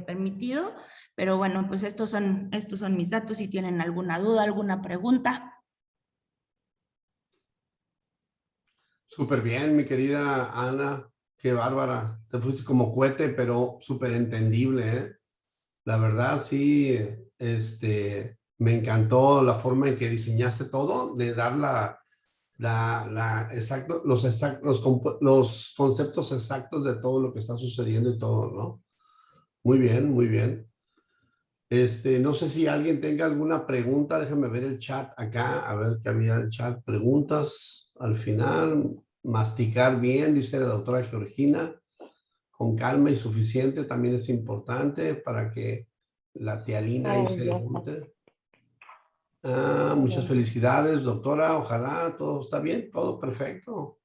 permitido, pero bueno, pues estos son mis datos. Si tienen alguna duda, alguna pregunta. Súper bien, mi querida Ana. Qué bárbara. Te fuiste como cohete, pero súper entendible, ¿eh? La verdad, sí, me encantó la forma en que diseñaste todo, de dar los conceptos exactos de todo lo que está sucediendo y todo, ¿no? Muy bien, muy bien. No sé si alguien tenga alguna pregunta, déjame ver el chat acá, a ver qué había en el chat. Preguntas al final, masticar bien, dice la doctora Georgina, con calma y suficiente también es importante para que la tialina ahí se junte. Muchas felicidades, doctora, ojalá todo está bien, todo perfecto.